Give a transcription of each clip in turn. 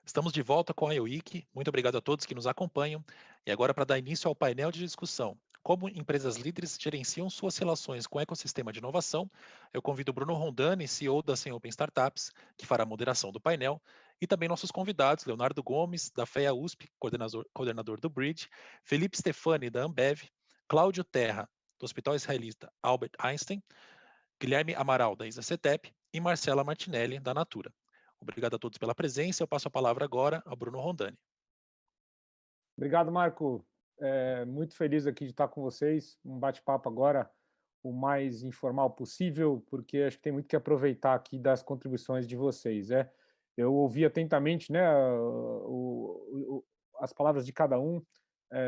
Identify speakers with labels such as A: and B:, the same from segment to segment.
A: Estamos de volta com a EUIC. Muito obrigado a todos que nos acompanham. E agora, para dar início ao painel de discussão, como empresas líderes gerenciam suas relações com o ecossistema de inovação, eu convido o Bruno Rondani, CEO da Sem Open Startups, que fará a moderação do painel, e também nossos convidados, Leonardo Gomes, da FEA USP, coordenador do Bridge, Felipe Stefani, da Ambev, Cláudio Terra, do Hospital Israelita Albert Einstein, Guilherme Amaral, da ISACETEP, e Marcela Martinelli, da Natura. Obrigado a todos pela presença. Eu passo a palavra agora ao Bruno Rondani.
B: Obrigado, Marco. Muito feliz aqui de estar com vocês. Um bate-papo agora o mais informal possível, porque acho que tem muito que aproveitar aqui das contribuições de vocês. Eu ouvi atentamente, né, as palavras de cada um.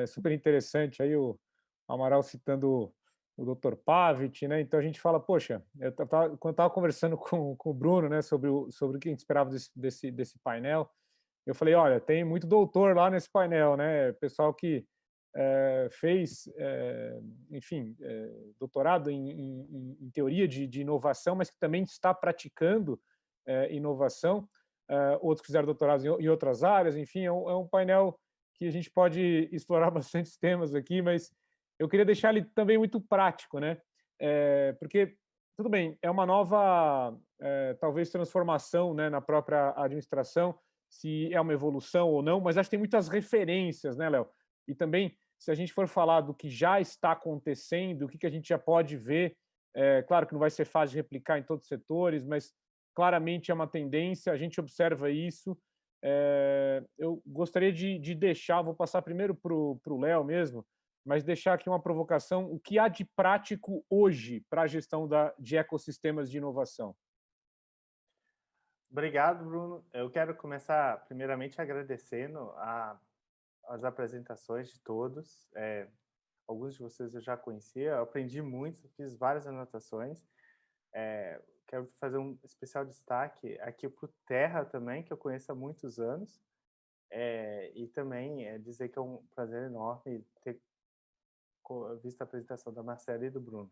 B: Super interessante aí o Amaral citando o Dr. Pavic, né? Então a gente fala, poxa, quando estava conversando com o Bruno, né, sobre o que a gente esperava desse painel, eu falei, olha, tem muito doutor lá nesse painel, né? Pessoal que fez, enfim, doutorado em teoria de inovação, mas que também está praticando inovação. Outros fizeram doutorados em outras áreas. Enfim, é um painel que a gente pode explorar bastante temas aqui, mas eu queria deixar ele também muito prático, né? Porque, tudo bem, é uma nova, talvez, transformação, né, na própria administração, se é uma evolução ou não, mas acho que tem muitas referências, né, Léo? E também, se a gente for falar do que já está acontecendo, o que a gente já pode ver, claro que não vai ser fácil de replicar em todos os setores, mas claramente é uma tendência, a gente observa isso. Eu gostaria de deixar, vou passar primeiro para o Léo mesmo, mas deixar aqui uma provocação: o que há de prático hoje para a gestão de ecossistemas de inovação?
C: Obrigado, Bruno. Eu quero começar, primeiramente, agradecendo as apresentações de todos. Alguns de vocês eu já conhecia, eu aprendi muito, fiz várias anotações. Quero fazer um especial destaque aqui para o Terra também, que eu conheço há muitos anos. E também dizer que é um prazer enorme ter visto a apresentação da Marcela e do Bruno.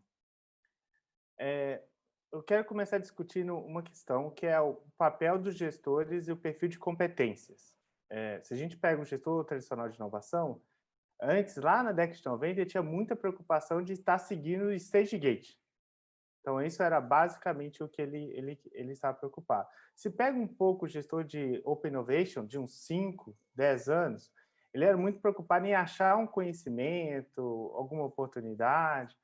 C: Eu quero começar discutindo uma questão que é o papel dos gestores e o perfil de competências. Se a gente pega um gestor tradicional de inovação, antes, lá na década de 90, ele tinha muita preocupação de estar seguindo o stage gate. Então, isso era basicamente o que ele estava preocupado. Se pega um pouco o gestor de Open Innovation, de uns 5, 10 anos, ele era muito preocupado em achar um conhecimento, alguma oportunidade.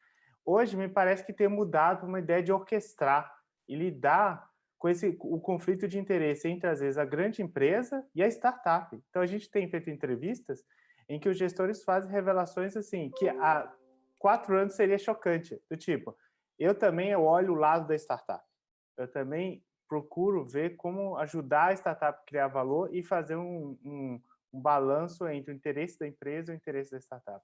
C: Hoje, me parece que tem mudado para uma ideia de orquestrar e lidar com o conflito de interesse entre, às vezes, a grande empresa e a startup. Então, a gente tem feito entrevistas em que os gestores fazem revelações assim, que há 4 anos seria chocante, do tipo, eu olho o lado da startup. Eu também procuro ver como ajudar a startup a criar valor e fazer um balanço entre o interesse da empresa e o interesse da startup.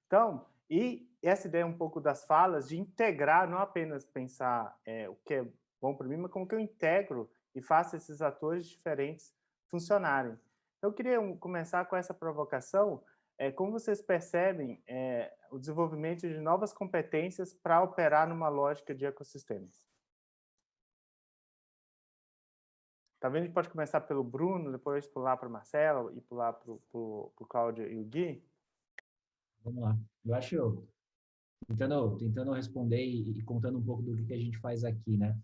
C: Então, e essa ideia um pouco das falas, de integrar, não apenas pensar o que é bom para mim, mas como que eu integro e faço esses atores diferentes funcionarem. Eu queria começar com essa provocação. Como vocês percebem o desenvolvimento de novas competências para operar numa lógica de ecossistemas? Talvez a gente pode começar pelo Bruno, depois pular para a Marcela e pular para o Cláudio e o Gui.
D: Vamos lá. Eu acho, tentando responder e contando um pouco do que a gente faz aqui, né?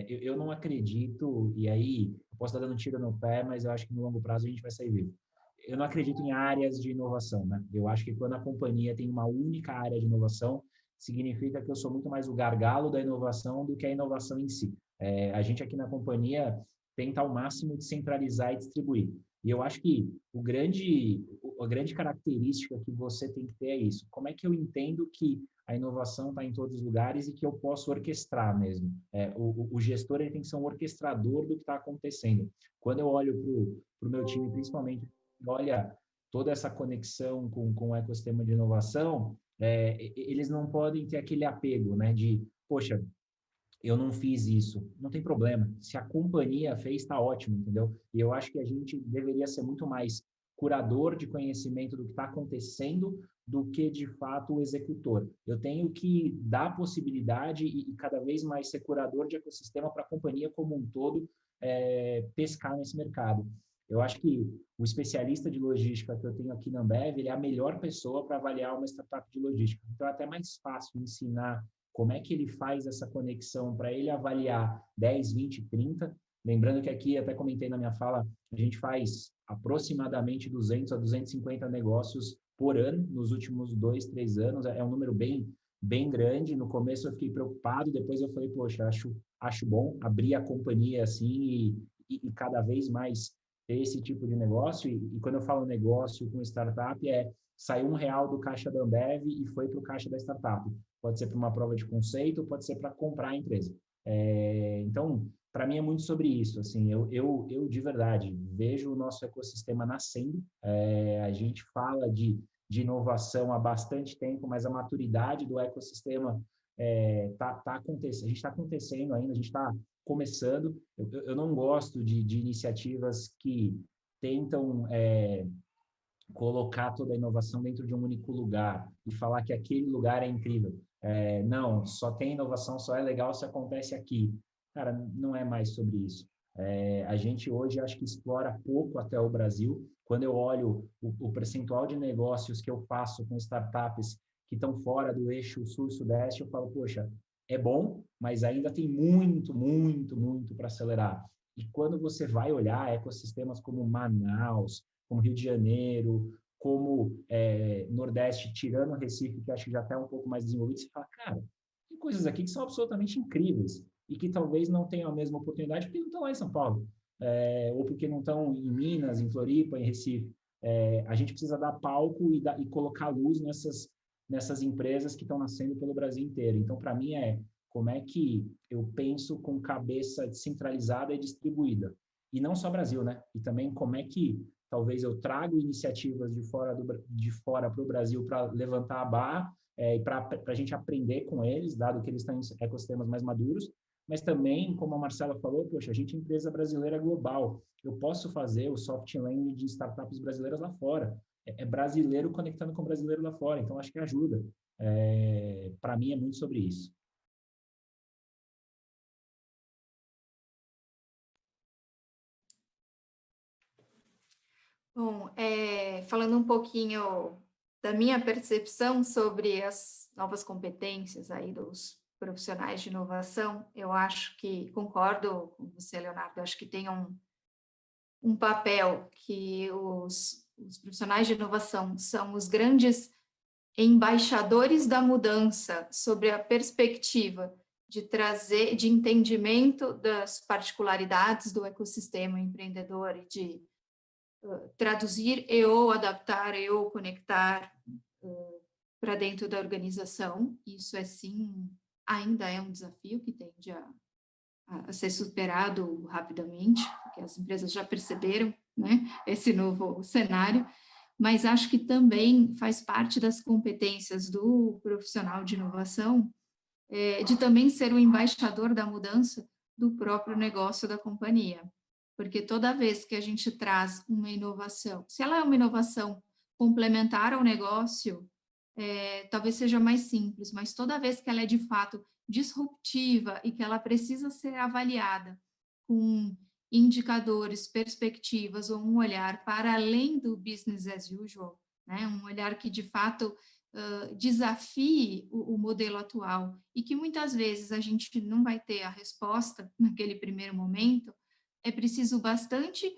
D: Eu não acredito, e aí eu posso estar dando tiro no pé, mas eu acho que no longo prazo a gente vai sair vivo. Eu não acredito em áreas de inovação, né? Eu acho que quando a companhia tem uma única área de inovação, significa que eu sou muito mais o gargalo da inovação do que a inovação em si. A gente aqui na companhia tenta ao máximo descentralizar e distribuir. E eu acho que a grande característica que você tem que ter é isso. Como é que eu entendo que a inovação está em todos os lugares e que eu posso orquestrar mesmo? O gestor ele tem que ser um orquestrador do que está acontecendo. Quando eu olho para o meu time, principalmente, olha toda essa conexão com o ecossistema de inovação, eles não podem ter aquele apego, né, de, poxa, eu não fiz isso, não tem problema. Se a companhia fez, está ótimo, entendeu? E eu acho que a gente deveria ser muito mais curador de conhecimento do que está acontecendo do que, de fato, o executor. Eu tenho que dar possibilidade e cada vez mais ser curador de ecossistema para a companhia como um todo pescar nesse mercado. Eu acho que o especialista de logística que eu tenho aqui na Ambev, ele é a melhor pessoa para avaliar uma startup de logística. Então, é até mais fácil ensinar como é que ele faz essa conexão para ele avaliar 10, 20, 30. Lembrando que aqui, até comentei na minha fala, a gente faz aproximadamente 200 a 250 negócios por ano nos últimos 2, 3 anos. É um número bem grande. No começo eu fiquei preocupado, depois eu falei, poxa, acho bom abrir a companhia assim e cada vez mais ter esse tipo de negócio. E quando eu falo negócio com startup, saiu R$1 do caixa da Ambev e foi para o caixa da startup. Pode ser para uma prova de conceito, pode ser para comprar a empresa. Então, para mim é muito sobre isso. Assim, eu de verdade vejo o nosso ecossistema nascendo. A gente fala de inovação há bastante tempo, mas a maturidade do ecossistema tá acontecendo. A gente está acontecendo ainda, a gente está começando. Eu não gosto de iniciativas que tentam colocar toda a inovação dentro de um único lugar e falar que aquele lugar é incrível. Não, só tem inovação, só é legal se acontece aqui. Cara, não é mais sobre isso. A gente hoje acho que explora pouco até o Brasil. Quando eu olho o percentual de negócios que eu faço com startups que estão fora do eixo sul-sudeste, eu falo, poxa, é bom, mas ainda tem muito para acelerar. E quando você vai olhar ecossistemas como Manaus, como Rio de Janeiro, como Nordeste, tirando o Recife, que acho que já está um pouco mais desenvolvido, você fala, cara, tem coisas aqui que são absolutamente incríveis e que talvez não tenham a mesma oportunidade porque não estão lá em São Paulo, ou porque não estão em Minas, em Floripa, em Recife. A gente precisa dar palco e colocar luz nessas empresas que estão nascendo pelo Brasil inteiro. Então, para mim, como é que eu penso com cabeça descentralizada e distribuída. E não só Brasil, né? E também como é que talvez eu trago iniciativas de fora para o Brasil para levantar a barra e para a gente aprender com eles, dado que eles estão em ecossistemas mais maduros, mas também, como a Marcela falou, poxa, a gente é empresa brasileira global. Eu posso fazer o soft landing de startups brasileiras lá fora. É brasileiro conectando com brasileiro lá fora, então acho que ajuda. Para mim é muito sobre isso.
E: Bom, falando um pouquinho da minha percepção sobre as novas competências aí dos profissionais de inovação, eu acho que, concordo com você, Leonardo, acho que tem um papel que os profissionais de inovação são os grandes embaixadores da mudança sobre a perspectiva de trazer, de entendimento das particularidades do ecossistema empreendedor e de traduzir e ou adaptar e ou conectar para dentro da organização. Isso sim, ainda é um desafio que tende a ser superado rapidamente, porque as empresas já perceberam, né, esse novo cenário, mas acho que também faz parte das competências do profissional de inovação de também ser o embaixador da mudança do próprio negócio da companhia. Porque toda vez que a gente traz uma inovação, se ela é uma inovação complementar ao negócio, talvez seja mais simples, mas toda vez que ela é de fato disruptiva e que ela precisa ser avaliada com indicadores, perspectivas ou um olhar para além do business as usual, né? Um olhar que de fato desafie o modelo atual e que muitas vezes a gente não vai ter a resposta naquele primeiro momento, é preciso bastante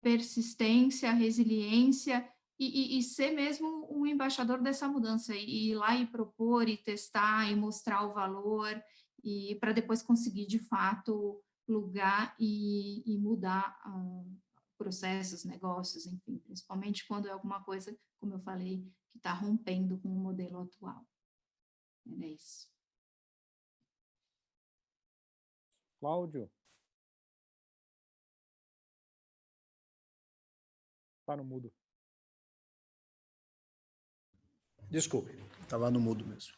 E: persistência, resiliência e ser mesmo um embaixador dessa mudança, e ir lá e propor, e testar, e mostrar o valor, e para depois conseguir, de fato, plugar e mudar processos, negócios, enfim, principalmente quando é alguma coisa, como eu falei, que está rompendo com o modelo atual. É isso.
B: Cláudio? Está no mudo.
F: Desculpe, estava no mudo mesmo.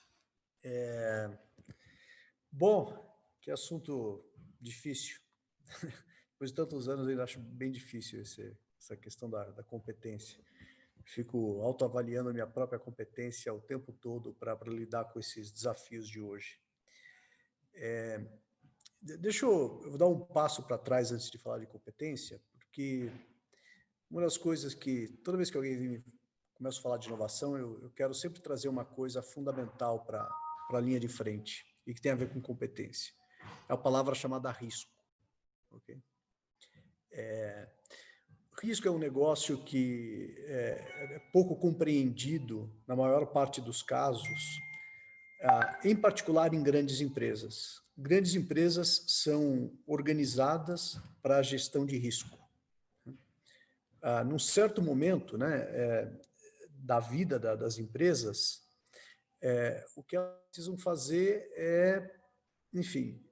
F: Bom, que assunto difícil. Depois de tantos anos, eu ainda acho bem difícil essa questão da competência. Fico autoavaliando a minha própria competência o tempo todo para lidar com esses desafios de hoje. Eu vou dar um passo para trás antes de falar de competência, porque uma das coisas que, toda vez que alguém começa a falar de inovação, eu quero sempre trazer uma coisa fundamental para a linha de frente e que tem a ver com competência. É a palavra chamada risco. Okay? Risco é um negócio que é pouco compreendido, na maior parte dos casos, em particular em grandes empresas. Grandes empresas são organizadas para a gestão de risco. Num certo momento, né, da vida das empresas, o que elas precisam fazer enfim,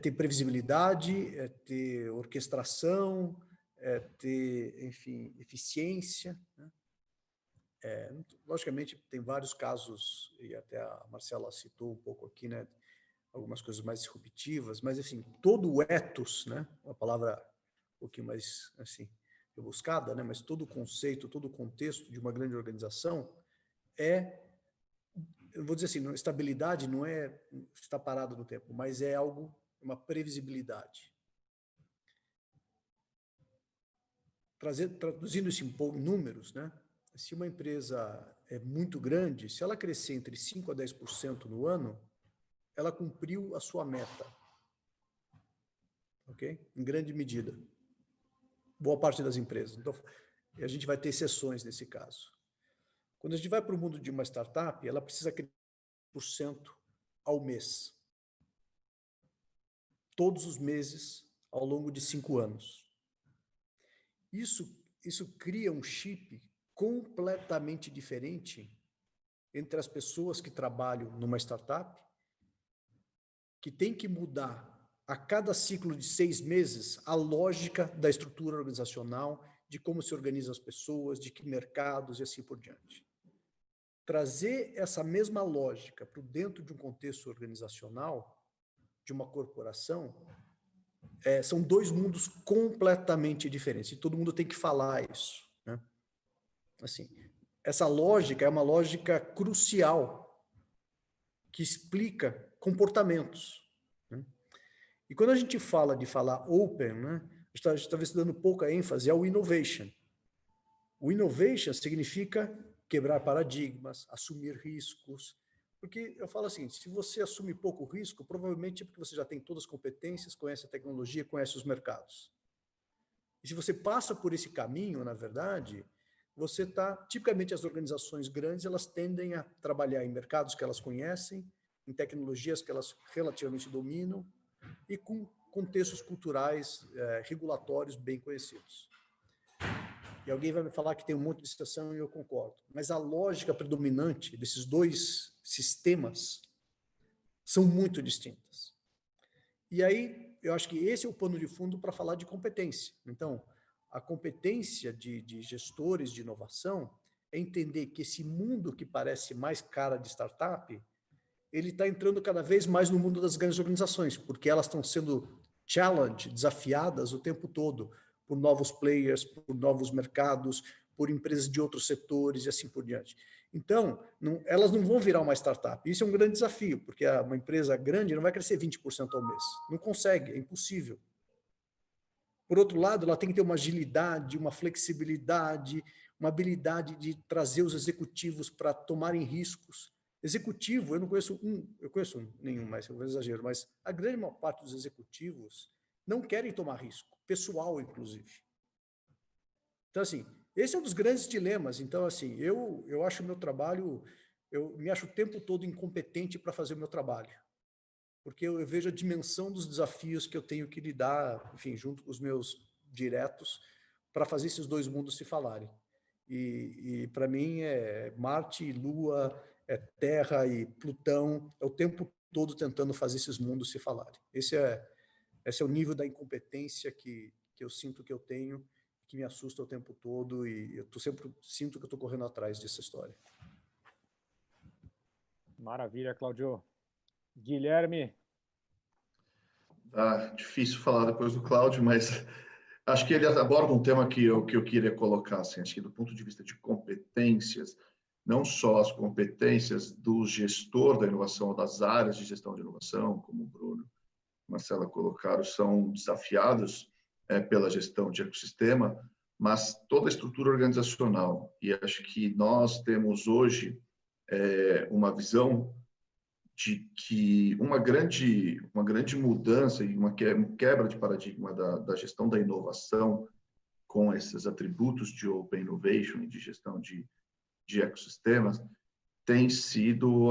F: ter previsibilidade, ter orquestração, ter, enfim, eficiência, né? Logicamente, tem vários casos, e até a Marcela citou um pouco aqui, né, algumas coisas mais disruptivas, mas, assim, todo o ethos, né, uma palavra um pouquinho mais, assim, rebuscada, né, mas todo o conceito, todo o contexto de uma grande organização eu vou dizer assim, estabilidade não é estar parado no tempo, mas é algo, uma previsibilidade. Traduzindo isso em números, né? Se uma empresa é muito grande, se ela crescer entre 5% a 10% no ano, ela cumpriu a sua meta. Ok? Em grande medida. Boa parte das empresas. Então, a gente vai ter exceções nesse caso. Quando a gente vai para o mundo de uma startup, ela precisa crescer 1% ao mês. Todos os meses, ao longo de 5 anos. Isso cria um chip completamente diferente entre as pessoas que trabalham numa startup, que tem que mudar a cada ciclo de 6 meses a lógica da estrutura organizacional, de como se organizam as pessoas, de que mercados e assim por diante. Trazer essa mesma lógica para dentro de um contexto organizacional, de uma corporação, são dois mundos completamente diferentes, e todo mundo tem que falar isso, né? Assim, essa lógica é uma lógica crucial que explica comportamentos, né? E quando a gente fala de falar open, né, a gente está talvez dando pouca ênfase ao innovation. O innovation significa quebrar paradigmas, assumir riscos, porque eu falo assim, se você assume pouco risco, provavelmente é porque você já tem todas as competências, conhece a tecnologia, conhece os mercados. E se você passa por esse caminho, na verdade, você está... Tipicamente, as organizações grandes, elas tendem a trabalhar em mercados que elas conhecem, em tecnologias que elas relativamente dominam e com contextos culturais, regulatórios bem conhecidos. E alguém vai me falar que tem um monte de exceção e eu concordo. Mas a lógica predominante desses dois sistemas são muito distintas. E aí, eu acho que esse é o pano de fundo para falar de competência. Então, a competência de gestores de inovação é entender que esse mundo que parece mais cara de startup, ele está entrando cada vez mais no mundo das grandes organizações, porque elas estão sendo desafiadas o tempo todo por novos players, por novos mercados, por empresas de outros setores e assim por diante. Então, elas não vão virar uma startup. Isso é um grande desafio, porque uma empresa grande não vai crescer 20% ao mês. Não consegue, é impossível. Por outro lado, ela tem que ter uma agilidade, uma flexibilidade, uma habilidade de trazer os executivos para tomarem riscos. Executivo, eu conheço nenhum, mas eu exagero, mas a grande maior parte dos executivos não querem tomar risco, pessoal, inclusive. Então, assim, esse é um dos grandes dilemas. Então, assim, eu acho o meu trabalho, eu me acho o tempo todo incompetente para fazer o meu trabalho, porque eu vejo a dimensão dos desafios que eu tenho que lidar, enfim, junto com os meus diretos, para fazer esses dois mundos se falarem. E para mim, é Marte, Lua, é Terra e Plutão, é o tempo todo tentando fazer esses mundos se falarem. Esse é o nível da incompetência que eu sinto que eu tenho, que me assusta o tempo todo, e eu sempre sinto que eu estou correndo atrás dessa história.
B: Maravilha, Cláudio. Guilherme?
G: Difícil falar depois do Cláudio, mas acho que ele aborda um tema que eu queria colocar, assim, acho que do ponto de vista de competências, não só as competências do gestor da inovação, ou das áreas de gestão de inovação, como o Bruno e Marcela colocaram, são desafiados pela gestão de ecossistema, mas toda a estrutura organizacional. E acho que nós temos hoje uma visão de que uma grande mudança e uma quebra de paradigma da gestão da inovação com esses atributos de Open Innovation e de gestão de ecossistemas tem sido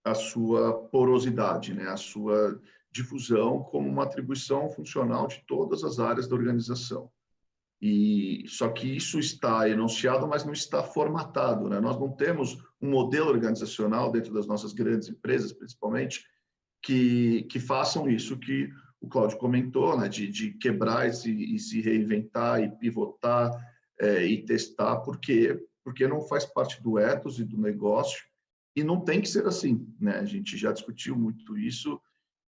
G: a sua porosidade, né? A sua difusão como uma atribuição funcional de todas as áreas da organização. E só que isso está enunciado, mas não está formatado, né? Nós não temos um modelo organizacional dentro das nossas grandes empresas, principalmente, que façam isso que o Cláudio comentou, né? De quebrar e se reinventar e pivotar e testar, porque não faz parte do ethos e do negócio e não tem que ser assim, né? A gente já discutiu muito isso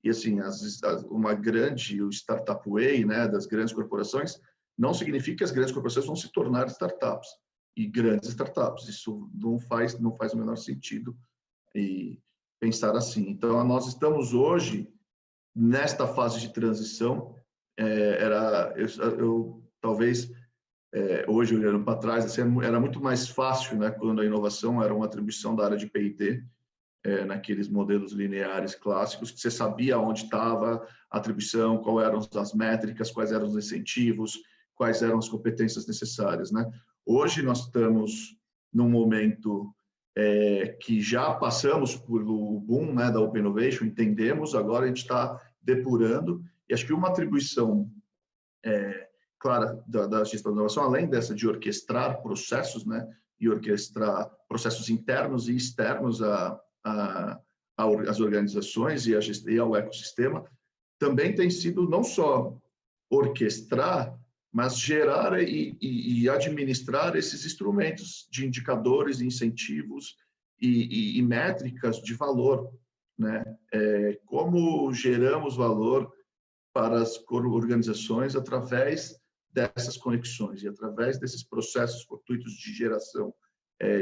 G: e assim o startup way, né? Das grandes corporações não significa que as grandes corporações vão se tornar startups e grandes startups. Isso não faz o menor sentido e pensar assim. Então, nós estamos hoje nesta fase de transição. Talvez hoje olhando para trás, assim, era muito mais fácil, né, quando a inovação era uma atribuição da área de P&D, naqueles modelos lineares clássicos, que você sabia onde estava a atribuição, quais eram as métricas, quais eram os incentivos, quais eram as competências necessárias, né? Hoje nós estamos num momento que já passamos por o boom, né, da Open Innovation, entendemos, agora a gente está depurando, e acho que uma atribuição clara da gestão da inovação, além dessa de orquestrar processos, né, e orquestrar processos internos e externos às organizações e ao ecossistema, também tem sido não só orquestrar, mas gerar e administrar esses instrumentos de indicadores, incentivos e métricas de valor, né? Como geramos valor para as organizações através dessas conexões e através desses processos fortuitos de geração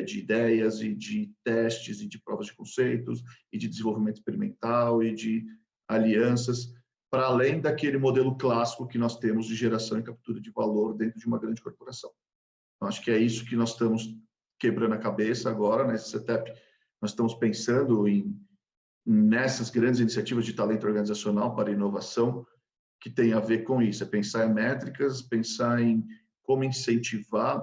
G: de ideias e de testes e de provas de conceitos e de desenvolvimento experimental e de alianças, para além daquele modelo clássico que nós temos de geração e captura de valor dentro de uma grande corporação. Então, acho que é isso que nós estamos quebrando a cabeça agora, nesse setup. Nós estamos pensando nessas grandes iniciativas de talento organizacional para inovação, que tem a ver com isso, pensar em métricas, pensar em como incentivar,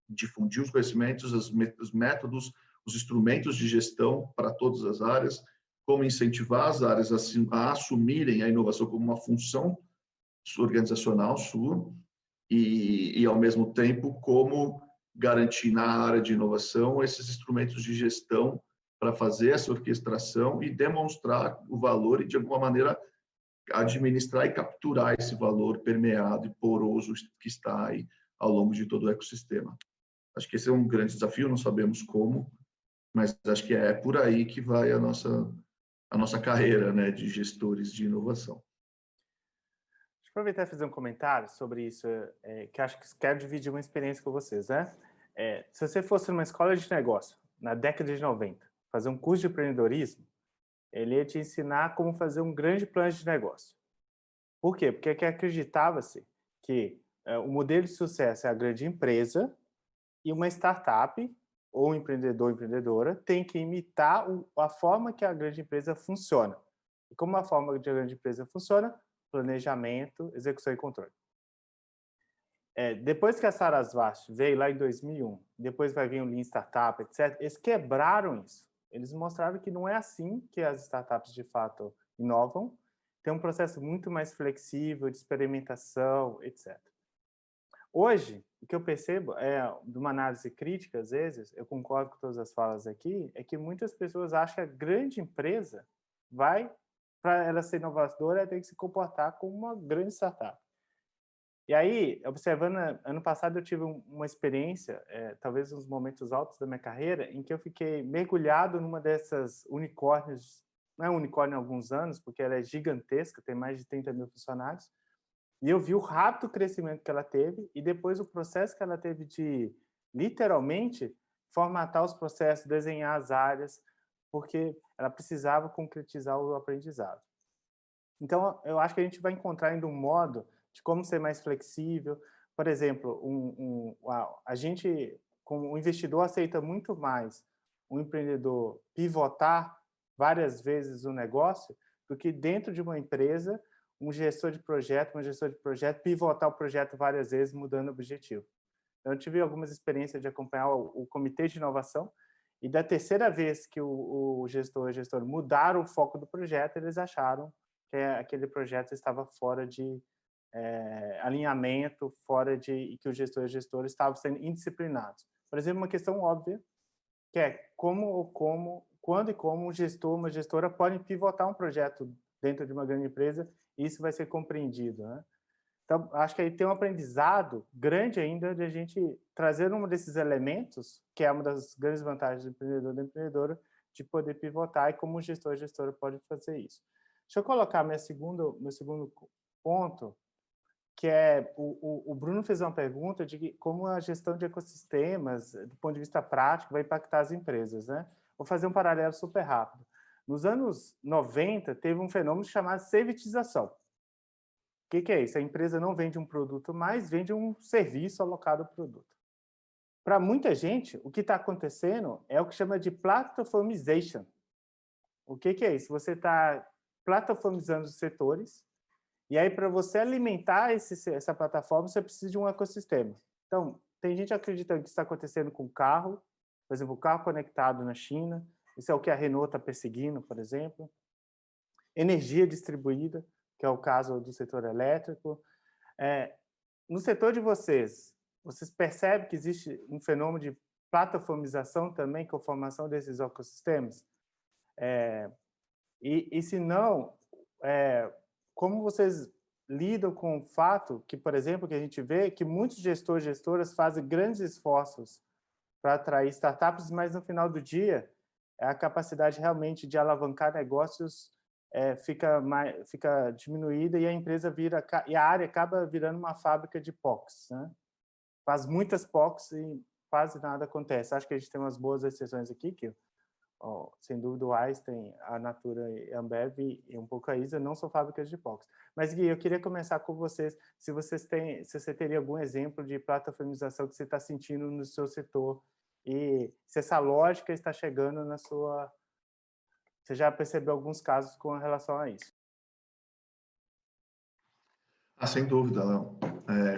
G: difundir os conhecimentos, os métodos, os instrumentos de gestão para todas as áreas, como incentivar as áreas a assumirem a inovação como uma função organizacional sua e ao mesmo tempo, como garantir na área de inovação esses instrumentos de gestão para fazer essa orquestração e demonstrar o valor e, de alguma maneira, administrar e capturar esse valor permeado e poroso que está aí ao longo de todo o ecossistema. Acho que esse é um grande desafio, não sabemos como, mas acho que é por aí que vai a nossa carreira, né, de gestores de inovação.
C: Deixa eu aproveitar e fazer um comentário sobre isso, que acho que quero dividir uma experiência com vocês, né? Se você fosse numa escola de negócio, na década de 90, fazer um curso de empreendedorismo, ele ia te ensinar como fazer um grande plano de negócio. Por quê? Porque acreditava-se que o modelo de sucesso é a grande empresa e uma startup ou um empreendedor ou empreendedora tem que imitar a forma que a grande empresa funciona. E como a forma que a grande empresa funciona? Planejamento, execução e controle. Depois que a Sarasvati veio lá em 2001, depois vai vir o Lean Startup, etc., eles quebraram isso. Eles mostraram que não é assim que as startups de fato inovam. Tem um processo muito mais flexível de experimentação, etc. Hoje, o que eu percebo de uma análise crítica, às vezes, eu concordo com todas as falas aqui, é que muitas pessoas acham que a grande empresa para ela ser inovadora, ela tem que se comportar como uma grande startup. E aí, observando, ano passado eu tive uma experiência, talvez uns momentos altos da minha carreira, em que eu fiquei mergulhado numa dessas unicórnios, não é um unicórnio há alguns anos, porque ela é gigantesca, tem mais de 30 mil funcionários, e eu vi o rápido crescimento que ela teve e depois o processo que ela teve de, literalmente, formatar os processos, desenhar as áreas, porque ela precisava concretizar o aprendizado. Então, eu acho que a gente vai encontrar ainda um modo de como ser mais flexível, por exemplo, a gente, como o investidor, aceita muito mais um empreendedor pivotar várias vezes o negócio do que dentro de uma empresa, um gestor de projeto, pivotar o projeto várias vezes, mudando o objetivo. Então, eu tive algumas experiências de acompanhar o comitê de inovação, e da terceira vez que o gestor e a gestora mudaram o foco do projeto, eles acharam que aquele projeto estava fora de alinhamento, e que o gestor e a gestora estavam sendo indisciplinados. Por exemplo, uma questão óbvia, que é quando e como um gestor, uma gestora podem pivotar um projeto dentro de uma grande empresa, e isso vai ser compreendido, né? Então, acho que aí tem um aprendizado grande ainda de a gente trazer um desses elementos, que é uma das grandes vantagens do empreendedor e da empreendedora, de poder pivotar, e como o gestor e a gestora pode fazer isso. Deixa eu colocar meu segundo ponto, que é, o Bruno fez uma pergunta de como a gestão de ecossistemas, do ponto de vista prático, vai impactar as empresas, né? Vou fazer um paralelo super rápido. Nos anos 90, teve um fenômeno chamado servitização. O que é isso? A empresa não vende um produto mais, vende um serviço alocado ao produto. Para muita gente, o que está acontecendo é o que chama de platformization. O que é isso? Você está platformizando os setores, e aí, para você alimentar essa plataforma, você precisa de um ecossistema. Então, tem gente acreditando que isso está acontecendo com carro, por exemplo, o carro conectado na China, isso é o que a Renault está perseguindo, por exemplo. Energia distribuída, que é o caso do setor elétrico. No setor de vocês percebem que existe um fenômeno de plataformização também, com a formação desses ecossistemas? E se não, como vocês lidam com o fato que, por exemplo, que a gente vê que muitos gestores e gestoras fazem grandes esforços para atrair startups, mas no final do dia, a capacidade realmente de alavancar negócios fica diminuída, e a empresa e a área acaba virando uma fábrica de POCs, né? Faz muitas POCs e quase nada acontece. Acho que a gente tem umas boas exceções aqui, que sem dúvida o Einstein, a Natura e a Ambev e um pouco a ISA não são fábricas de POCs. Mas, Gui, eu queria começar com vocês, se você teria algum exemplo de plataformização que você está sentindo no seu setor, e se essa lógica está chegando na sua... Você já percebeu alguns casos com relação a isso?
G: Sem dúvida, Léo.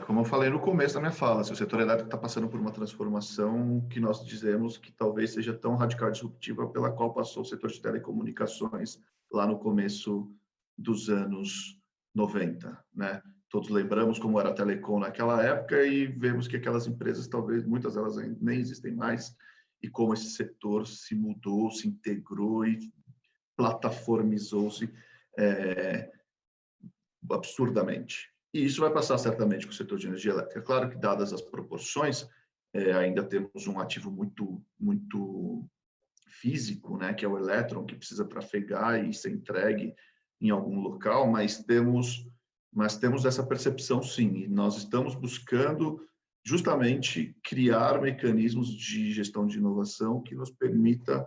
G: Como eu falei no começo da minha fala, o setor elétrico está passando por uma transformação que nós dizemos que talvez seja tão radical e disruptiva pela qual passou o setor de telecomunicações lá no começo dos anos 90, né? Todos lembramos como era a Telecom naquela época e vemos que aquelas empresas, talvez muitas delas nem existem mais, e como esse setor se mudou, se integrou e plataformizou-se absurdamente. E isso vai passar certamente com o setor de energia elétrica. Claro que, dadas as proporções, ainda temos um ativo muito físico, né, que é o elétron, que precisa trafegar e ser entregue em algum local, mas temos essa percepção, sim, e nós estamos buscando justamente criar mecanismos de gestão de inovação que nos permita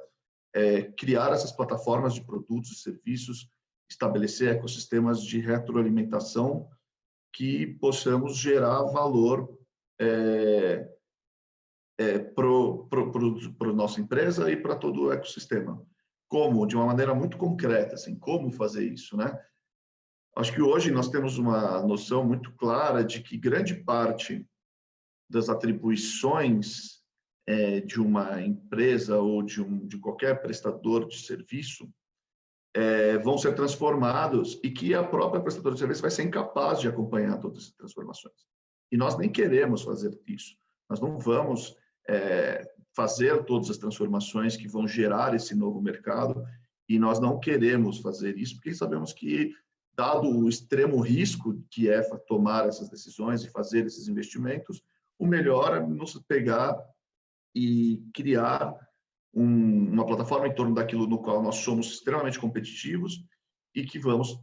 G: criar essas plataformas de produtos e serviços, estabelecer ecossistemas de retroalimentação que possamos gerar valor para a nossa empresa e para todo o ecossistema. Como? De uma maneira muito concreta, assim, como fazer isso, né? Acho que hoje nós temos uma noção muito clara de que grande parte das atribuições de uma empresa ou de qualquer prestador de serviço vão ser transformados e que a própria prestadora de serviço vai ser incapaz de acompanhar todas essas transformações. E nós nem queremos fazer isso. Nós não vamos fazer todas as transformações que vão gerar esse novo mercado, e nós não queremos fazer isso porque sabemos que, dado o extremo risco que é tomar essas decisões e fazer esses investimentos, o melhor é nos pegar e criar uma plataforma em torno daquilo no qual nós somos extremamente competitivos e que vamos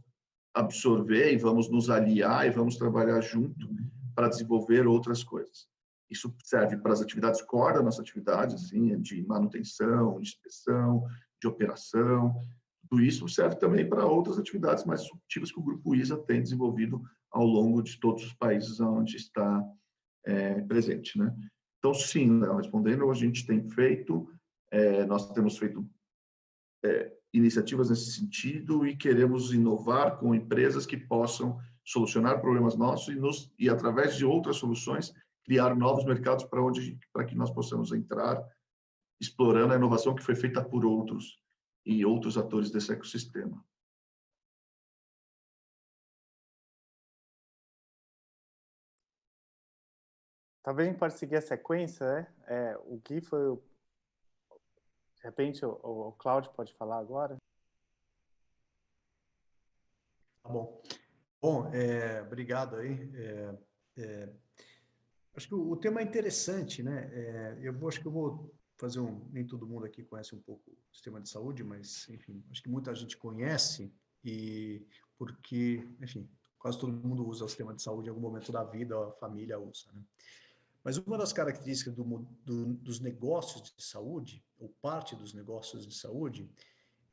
G: absorver e vamos nos aliar e vamos trabalhar junto para desenvolver outras coisas. Isso serve para as atividades core da nossa atividade, assim, de manutenção, de inspeção, de operação. Tudo isso serve também para outras atividades mais disruptivas que o Grupo ISA tem desenvolvido ao longo de todos os países onde está presente, né? Então, sim, Léo, respondendo, a gente tem feito, nós temos feito iniciativas nesse sentido e queremos inovar com empresas que possam solucionar problemas nossos e através de outras soluções, criar novos mercados para que nós possamos entrar, explorando a inovação que foi feita por outros e outros atores desse ecossistema.
C: Talvez a gente pode seguir a sequência, né? O Gui foi o... De repente, o Cláudio pode falar agora?
F: Tá bom. Bom, obrigado aí. Acho que o tema é interessante, né? Acho que eu vou fazer nem todo mundo aqui conhece um pouco o sistema de saúde, mas, enfim, acho que muita gente conhece porque, enfim, quase todo mundo usa o sistema de saúde em algum momento da vida, a família usa, né? Mas uma das características dos negócios de saúde, ou parte dos negócios de saúde,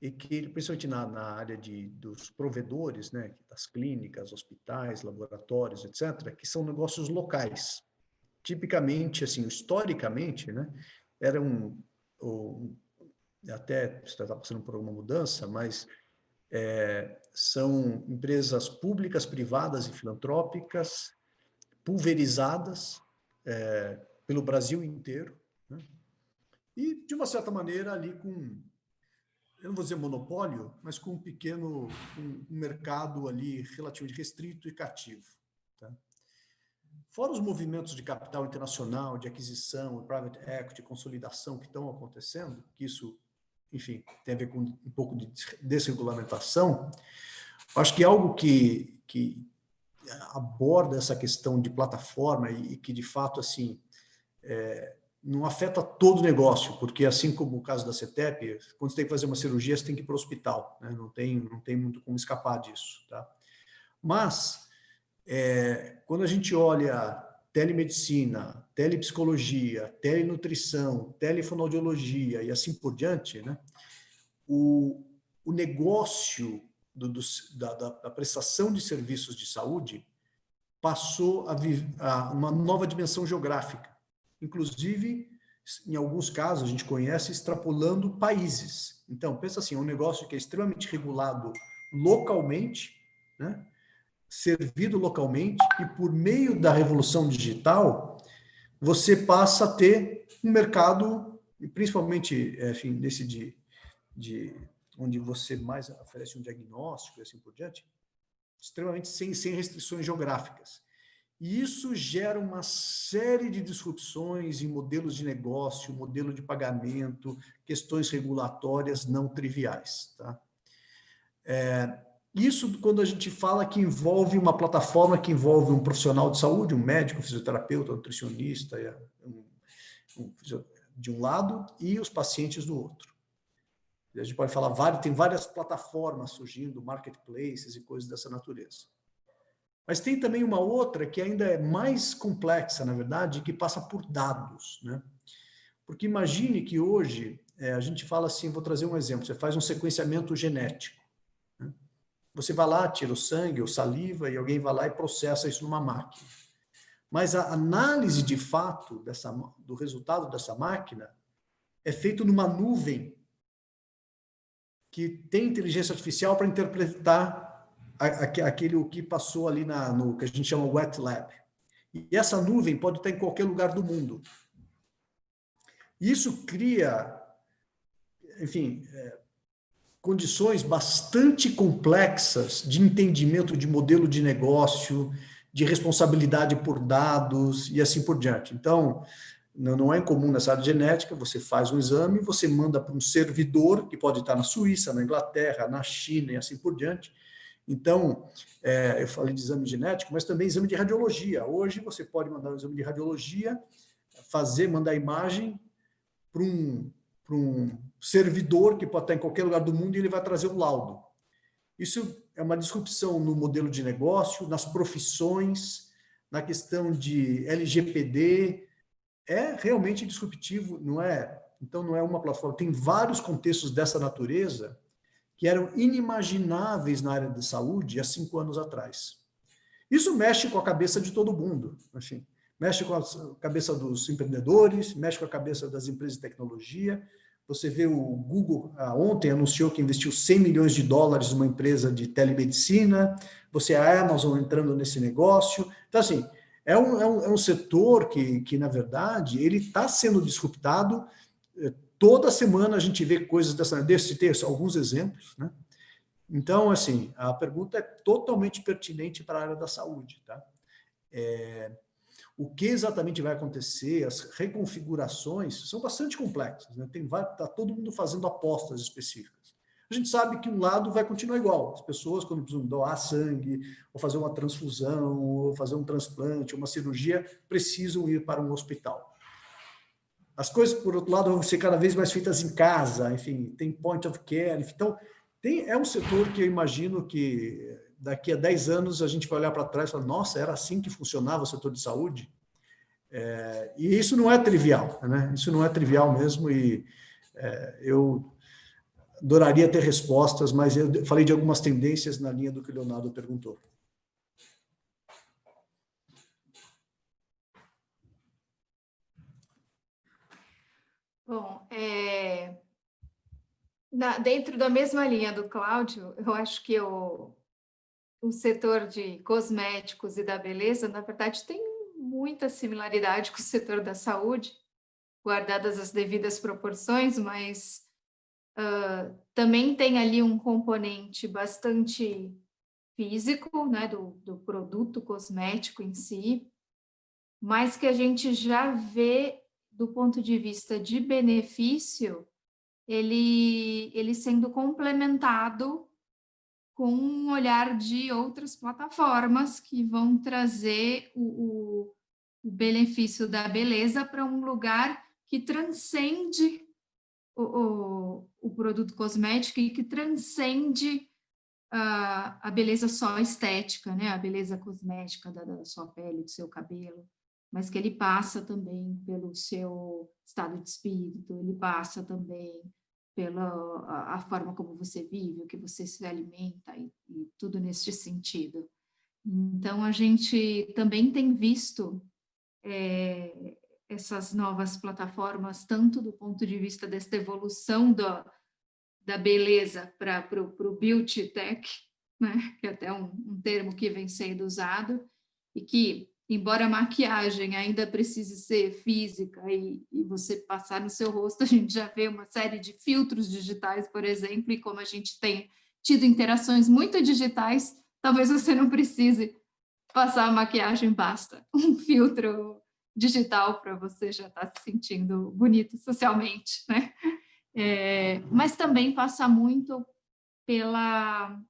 F: é que, principalmente na área dos provedores, né, das clínicas, hospitais, laboratórios, etc., que são negócios locais. Tipicamente, assim, historicamente, né, até está passando por uma mudança, mas são empresas públicas, privadas e filantrópicas, pulverizadas pelo Brasil inteiro, né? E, de uma certa maneira, ali eu não vou dizer monopólio, mas com um mercado ali relativamente restrito e cativo, tá? Fora os movimentos de capital internacional, de aquisição, private equity, consolidação que estão acontecendo, que isso, enfim, tem a ver com um pouco de desregulamentação, acho que algo que aborda essa questão de plataforma e que, de fato, assim, não afeta todo o negócio, porque, assim como o caso da CETEP, quando você tem que fazer uma cirurgia, você tem que ir para o hospital, né? Não tem muito como escapar disso, tá? Mas, quando a gente olha telemedicina, telepsicologia, telenutrição, telefonoaudiologia e assim por diante, né? O negócio da prestação de serviços de saúde passou a uma nova dimensão geográfica. Inclusive, em alguns casos, a gente conhece extrapolando países. Então, pensa assim, é um negócio que é extremamente regulado localmente, né? Servido localmente, e por meio da revolução digital, você passa a ter um mercado, principalmente, enfim, nesse onde você mais oferece um diagnóstico e assim por diante, extremamente sem restrições geográficas. E isso gera uma série de disrupções em modelos de negócio, modelo de pagamento, questões regulatórias não triviais, tá? Isso quando a gente fala que envolve uma plataforma que envolve um profissional de saúde, um médico, um fisioterapeuta, um nutricionista, de um lado, e os pacientes do outro. A gente pode falar, tem várias plataformas surgindo, marketplaces e coisas dessa natureza. Mas tem também uma outra que ainda é mais complexa, na verdade, que passa por dados, né? Porque imagine que hoje, a gente fala assim, vou trazer um exemplo, você faz um sequenciamento genético, né? Você vai lá, tira o sangue ou saliva e alguém vai lá e processa isso numa máquina. Mas a análise de fato do resultado dessa máquina é feito numa nuvem que tem inteligência artificial para interpretar o que passou ali no que a gente chama wet lab. E essa nuvem pode estar em qualquer lugar do mundo. Isso cria, enfim, condições bastante complexas de entendimento de modelo de negócio, de responsabilidade por dados e assim por diante. Então, não é incomum nessa área de genética, você faz um exame, você manda para um servidor, que pode estar na Suíça, na Inglaterra, na China e assim por diante. Então, eu falei de exame genético, mas também exame de radiologia. Hoje você pode mandar um exame de radiologia, mandar a imagem para um servidor que pode estar em qualquer lugar do mundo e ele vai trazer o laudo. Isso é uma disrupção no modelo de negócio, nas profissões, na questão de LGPD. É realmente disruptivo, não é? Então, não é uma plataforma. Tem vários contextos dessa natureza que eram inimagináveis na área de saúde há 5 anos atrás. Isso mexe com a cabeça de todo mundo, assim, mexe com a cabeça dos empreendedores, mexe com a cabeça das empresas de tecnologia. Você vê o Google, ontem anunciou que investiu 100 milhões de dólares numa empresa de telemedicina, você a Amazon entrando nesse negócio. Então, assim, é um setor que, na verdade, ele está sendo disruptado. Toda semana a gente vê coisas desse texto, alguns exemplos, né? Então, assim, a pergunta é totalmente pertinente para a área da saúde, tá? O que exatamente vai acontecer, as reconfigurações são bastante complexas, né? Tá todo mundo fazendo apostas específicas. A gente sabe que um lado vai continuar igual. As pessoas, quando precisam doar sangue, ou fazer uma transfusão, ou fazer um transplante, uma cirurgia, precisam ir para um hospital. As coisas, por outro lado, vão ser cada vez mais feitas em casa, enfim, tem point of care. Então, é um setor que eu imagino que daqui a 10 anos a gente vai olhar para trás e falar, nossa, era assim que funcionava o setor de saúde? E isso não é trivial, né? Isso não é trivial mesmo, e eu adoraria ter respostas, mas eu falei de algumas tendências na linha do que o Leonardo perguntou.
E: Bom, dentro da mesma linha do Cláudio, eu acho que o setor de cosméticos e da beleza, na verdade, tem muita similaridade com o setor da saúde, guardadas as devidas proporções, mas também tem ali um componente bastante físico, né, do produto cosmético em si, mas que a gente já vê do ponto de vista de benefício, ele sendo complementado com um olhar de outras plataformas que vão trazer o benefício da beleza para um lugar que transcende o produto cosmético e que transcende a beleza só estética, né? A beleza cosmética da sua pele, do seu cabelo, mas que ele passa também pelo seu estado de espírito, ele passa também pela a forma como você vive, o que você se alimenta e tudo nesse sentido. Então, a gente também tem visto essas novas plataformas, tanto do ponto de vista desta evolução da beleza para o beauty tech, né? Que é até um termo que vem sendo usado, e que, embora a maquiagem ainda precise ser física e você passar no seu rosto, a gente já vê uma série de filtros digitais, por exemplo, e como a gente tem tido interações muito digitais, talvez você não precise passar a maquiagem, basta um filtro digital para você já estar se sentindo bonito socialmente, né? Mas também passa muito pela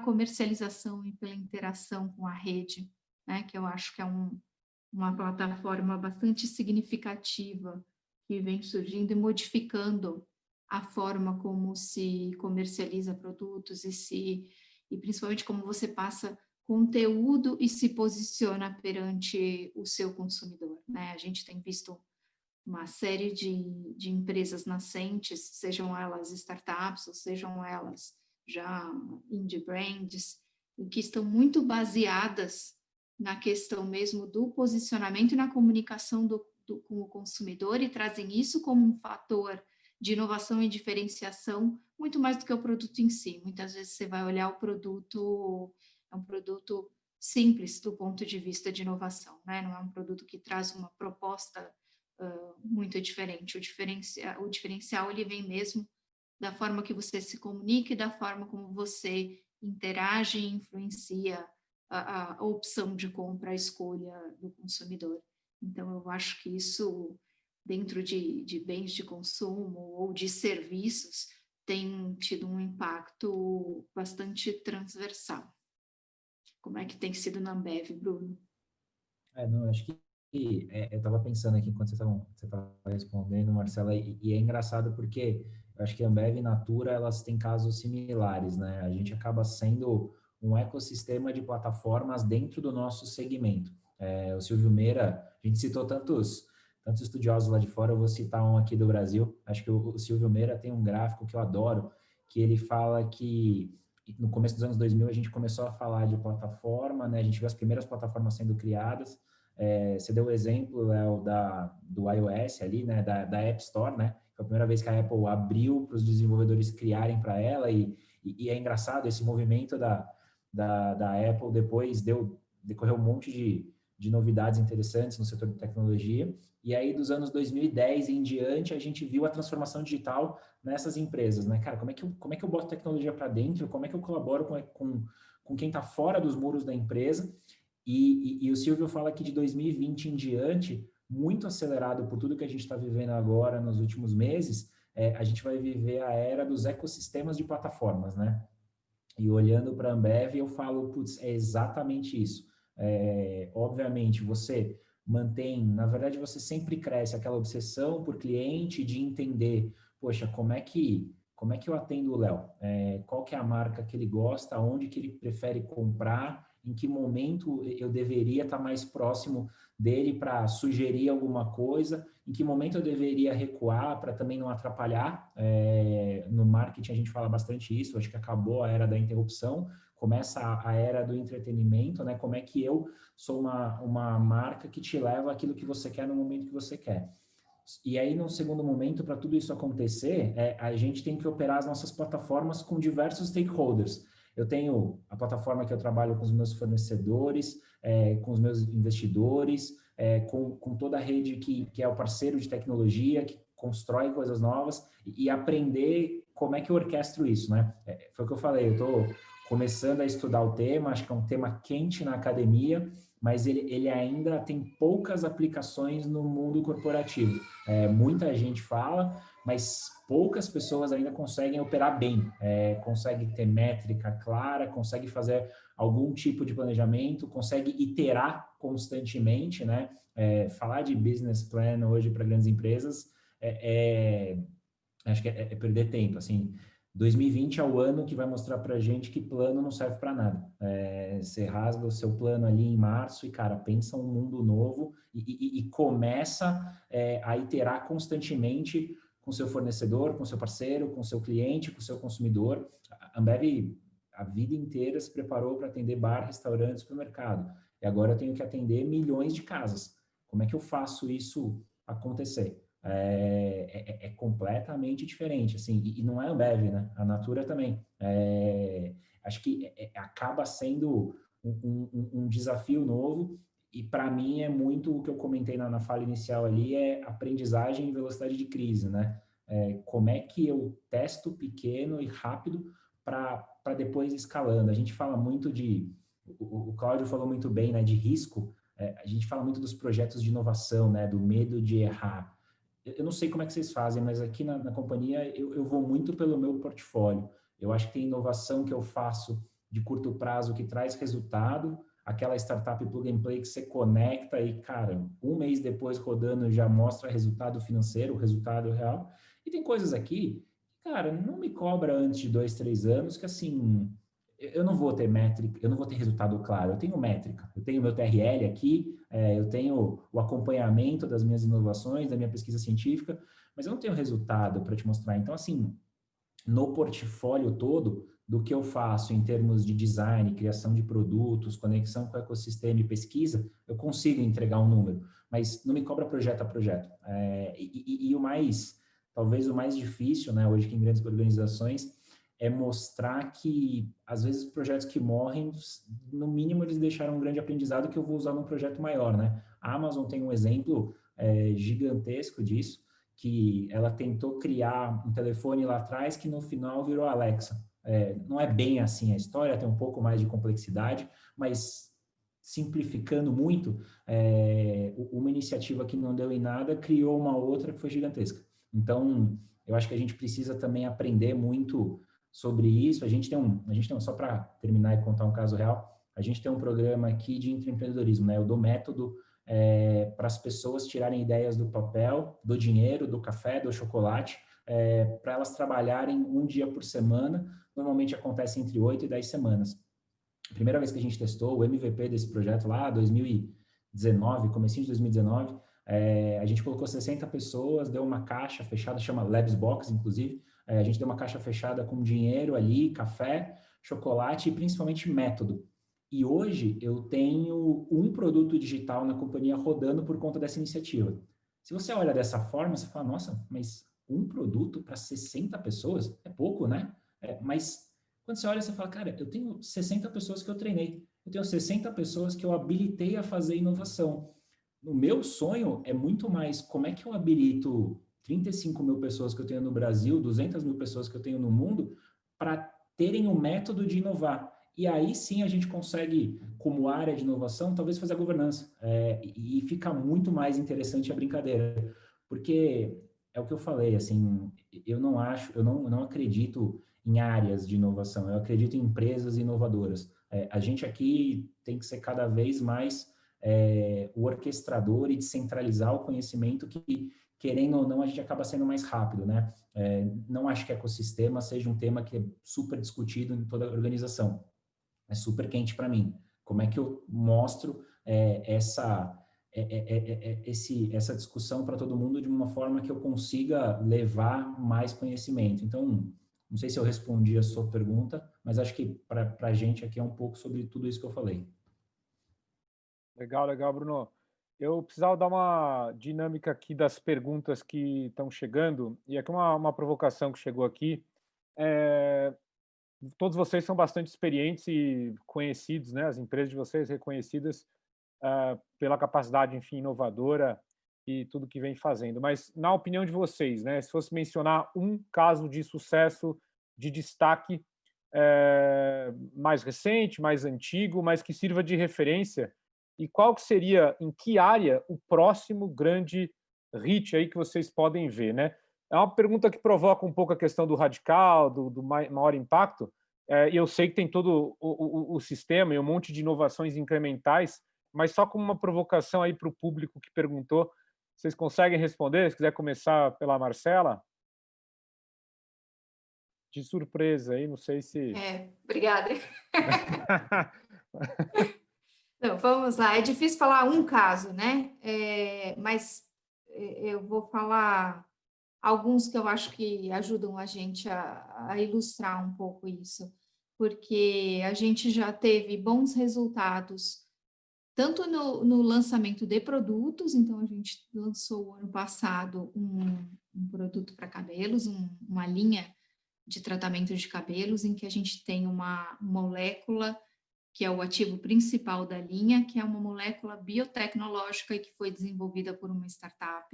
E: comercialização e pela interação com a rede, né? Que eu acho que é uma plataforma bastante significativa que vem surgindo e modificando a forma como se comercializa produtos e principalmente como você passa conteúdo e se posiciona perante o seu consumidor, né? A gente tem visto uma série de empresas nascentes, sejam elas startups ou sejam elas já indie brands, que estão muito baseadas na questão mesmo do posicionamento e na comunicação com o consumidor e trazem isso como um fator de inovação e diferenciação muito mais do que o produto em si. Muitas vezes você vai olhar o produto, é um produto simples do ponto de vista de inovação, né? Não é um produto que traz uma proposta muito diferente. O diferencial ele vem mesmo da forma que você se comunica e da forma como você interage e influencia a opção de compra, a escolha do consumidor. Então, eu acho que isso, dentro de bens de consumo ou de serviços, tem tido um impacto bastante transversal. Como é que tem sido na Ambev, Bruno?
D: Não, acho que eu estava pensando aqui enquanto você estava respondendo, Marcela, e é engraçado porque eu acho que a Ambev e Natura, elas têm casos similares, né? A gente acaba sendo um ecossistema de plataformas dentro do nosso segmento. O Silvio Meira, a gente citou tantos estudiosos lá de fora, eu vou citar um aqui do Brasil. Acho que o Silvio Meira tem um gráfico que eu adoro, que ele fala que no começo dos anos 2000 a gente começou a falar de plataforma, né? A gente viu as primeiras plataformas sendo criadas, Você deu o exemplo, Léo, do iOS ali, né, da App Store, né? Foi a primeira vez que a Apple abriu para os desenvolvedores criarem para ela e é engraçado, esse movimento da Apple depois decorreu um monte de novidades interessantes no setor de tecnologia. E aí, dos anos 2010 em diante, a gente viu a transformação digital nessas empresas, né? Cara, como é que eu boto tecnologia para dentro? Como é que eu colaboro com quem está fora dos muros da empresa? E o Silvio fala que de 2020 em diante, muito acelerado por tudo que a gente está vivendo agora nos últimos meses, a gente vai viver a era dos ecossistemas de plataformas, né? E olhando para a Ambev, eu falo, putz, é exatamente isso. Obviamente, você mantém, na verdade, você sempre cresce aquela obsessão por cliente de entender, poxa, como é que eu atendo o Léo? Qual que é a marca que ele gosta, onde que ele prefere comprar, em que momento eu deveria estar mais próximo dele para sugerir alguma coisa, em que momento eu deveria recuar para também não atrapalhar. No marketing a gente fala bastante isso, acho que acabou a era da interrupção, começa a era do entretenimento, né? Como é que eu sou uma marca que te leva aquilo que você quer no momento que você quer. E aí, no segundo momento, para tudo isso acontecer, a gente tem que operar as nossas plataformas com diversos stakeholders. Eu tenho a plataforma que eu trabalho com os meus fornecedores, com os meus investidores, com toda a rede que é o parceiro de tecnologia, que constrói coisas novas, e aprender como é que eu orquestro isso, né? Foi o que eu falei, eu estou começando a estudar o tema, acho que é um tema quente na academia, mas ele ainda tem poucas aplicações no mundo corporativo. Muita gente fala, mas poucas pessoas ainda conseguem operar bem, conseguem ter métrica clara, conseguem fazer algum tipo de planejamento, conseguem iterar constantemente, né? Falar de business plan hoje para grandes empresas acho que é perder tempo, assim. 2020 é o ano que vai mostrar para a gente que plano não serve para nada. Você rasga o seu plano ali em março e, cara, pensa um mundo novo e começa a iterar constantemente com seu fornecedor, com seu parceiro, com seu cliente, com seu consumidor. A Ambev, a vida inteira, se preparou para atender bar, restaurante, supermercado. E agora eu tenho que atender milhões de casas. Como é que eu faço isso acontecer? É completamente diferente, assim, e não é Ambev, né? A Natura também. Acho que acaba sendo um desafio novo, e para mim é muito o que eu comentei na fala inicial ali, aprendizagem e velocidade de crise, né? Como é que eu testo pequeno e rápido para depois escalando? A gente fala muito o Cláudio falou muito bem, né, de risco. A gente fala muito dos projetos de inovação, né, do medo de errar. Eu não sei como é que vocês fazem, mas aqui na companhia eu vou muito pelo meu portfólio. Eu acho que tem inovação que eu faço de curto prazo que traz resultado, aquela startup plug and play que você conecta e, cara, um mês depois rodando já mostra resultado financeiro, resultado real. E tem coisas aqui, cara, não me cobra antes de 2, 3 anos que, assim, eu não vou ter métrica, eu não vou ter resultado claro. Eu tenho métrica, eu tenho meu TRL aqui, eu tenho o acompanhamento das minhas inovações, da minha pesquisa científica, mas eu não tenho resultado para te mostrar. Então, assim, no portfólio todo do que eu faço em termos de design, criação de produtos, conexão com o ecossistema e pesquisa, eu consigo entregar um número, mas não me cobra projeto a projeto. E talvez o mais difícil, né, hoje que em grandes organizações, é mostrar que, às vezes, projetos que morrem, no mínimo, eles deixaram um grande aprendizado que eu vou usar num projeto maior, né? A Amazon tem um exemplo gigantesco disso, que ela tentou criar um telefone lá atrás que, no final, virou Alexa. Não é bem assim a história, tem um pouco mais de complexidade, mas, simplificando muito, uma iniciativa que não deu em nada criou uma outra que foi gigantesca. Então, eu acho que a gente precisa também aprender muito sobre isso. A gente tem só para terminar e contar um caso real, a gente tem um programa aqui de intraempreendedorismo, né? Eu dou método para as pessoas tirarem ideias do papel, do dinheiro, do café, do chocolate, para elas trabalharem um dia por semana. Normalmente acontece entre 8 e 10 semanas. A primeira vez que a gente testou o MVP desse projeto lá, 2019, comecinho de 2019, a gente colocou 60 pessoas, deu uma caixa fechada, chama Labs Box, inclusive. A gente deu uma caixa fechada com dinheiro ali, café, chocolate e principalmente método. E hoje eu tenho um produto digital na companhia rodando por conta dessa iniciativa. Se você olha dessa forma, você fala, nossa, mas um produto para 60 pessoas é pouco, né? Mas quando você olha, você fala, cara, eu tenho 60 pessoas que eu treinei, eu tenho 60 pessoas que eu habilitei a fazer inovação. O meu sonho é muito mais como é que eu habilito 35 mil pessoas que eu tenho no Brasil, 200 mil pessoas que eu tenho no mundo, para terem um método de inovar. E aí sim a gente consegue, como área de inovação, talvez fazer a governança. E fica muito mais interessante a brincadeira. Porque é o que eu falei, assim, eu não acredito em áreas de inovação, eu acredito em empresas inovadoras. A gente aqui tem que ser cada vez mais o orquestrador e descentralizar o conhecimento que, querendo ou não, a gente acaba sendo mais rápido, né? Não acho que ecossistema seja um tema que é super discutido em toda a organização. É super quente para mim. Como é que eu mostro essa discussão para todo mundo de uma forma que eu consiga levar mais conhecimento? Então, não sei se eu respondi a sua pergunta, mas acho que para a gente aqui é um pouco sobre tudo isso que eu falei.
B: Legal, legal, Bruno. Eu precisava dar uma dinâmica aqui das perguntas que estão chegando, e aqui uma provocação que chegou aqui. Todos vocês são bastante experientes e conhecidos, né? As empresas de vocês reconhecidas pela capacidade, enfim, inovadora e tudo que vem fazendo. Mas, na opinião de vocês, né? Se fosse mencionar um caso de sucesso, de destaque, mais recente, mais antigo, mas que sirva de referência, e qual que seria, em que área, o próximo grande hit aí que vocês podem ver, né? É uma pergunta que provoca um pouco a questão do radical, do maior impacto, e eu sei que tem todo o sistema e um monte de inovações incrementais, mas só como uma provocação aí para o público que perguntou, vocês conseguem responder? Se quiser começar pela Marcela? De surpresa aí, não sei se...
E: Obrigada. Não, vamos lá. É difícil falar um caso, né? Mas eu vou falar alguns que eu acho que ajudam a gente a ilustrar um pouco isso, porque a gente já teve bons resultados, tanto no lançamento de produtos, então a gente lançou ano passado um produto para cabelos, uma linha de tratamento de cabelos, em que a gente tem uma molécula que é o ativo principal da linha, que é uma molécula biotecnológica e que foi desenvolvida por uma startup.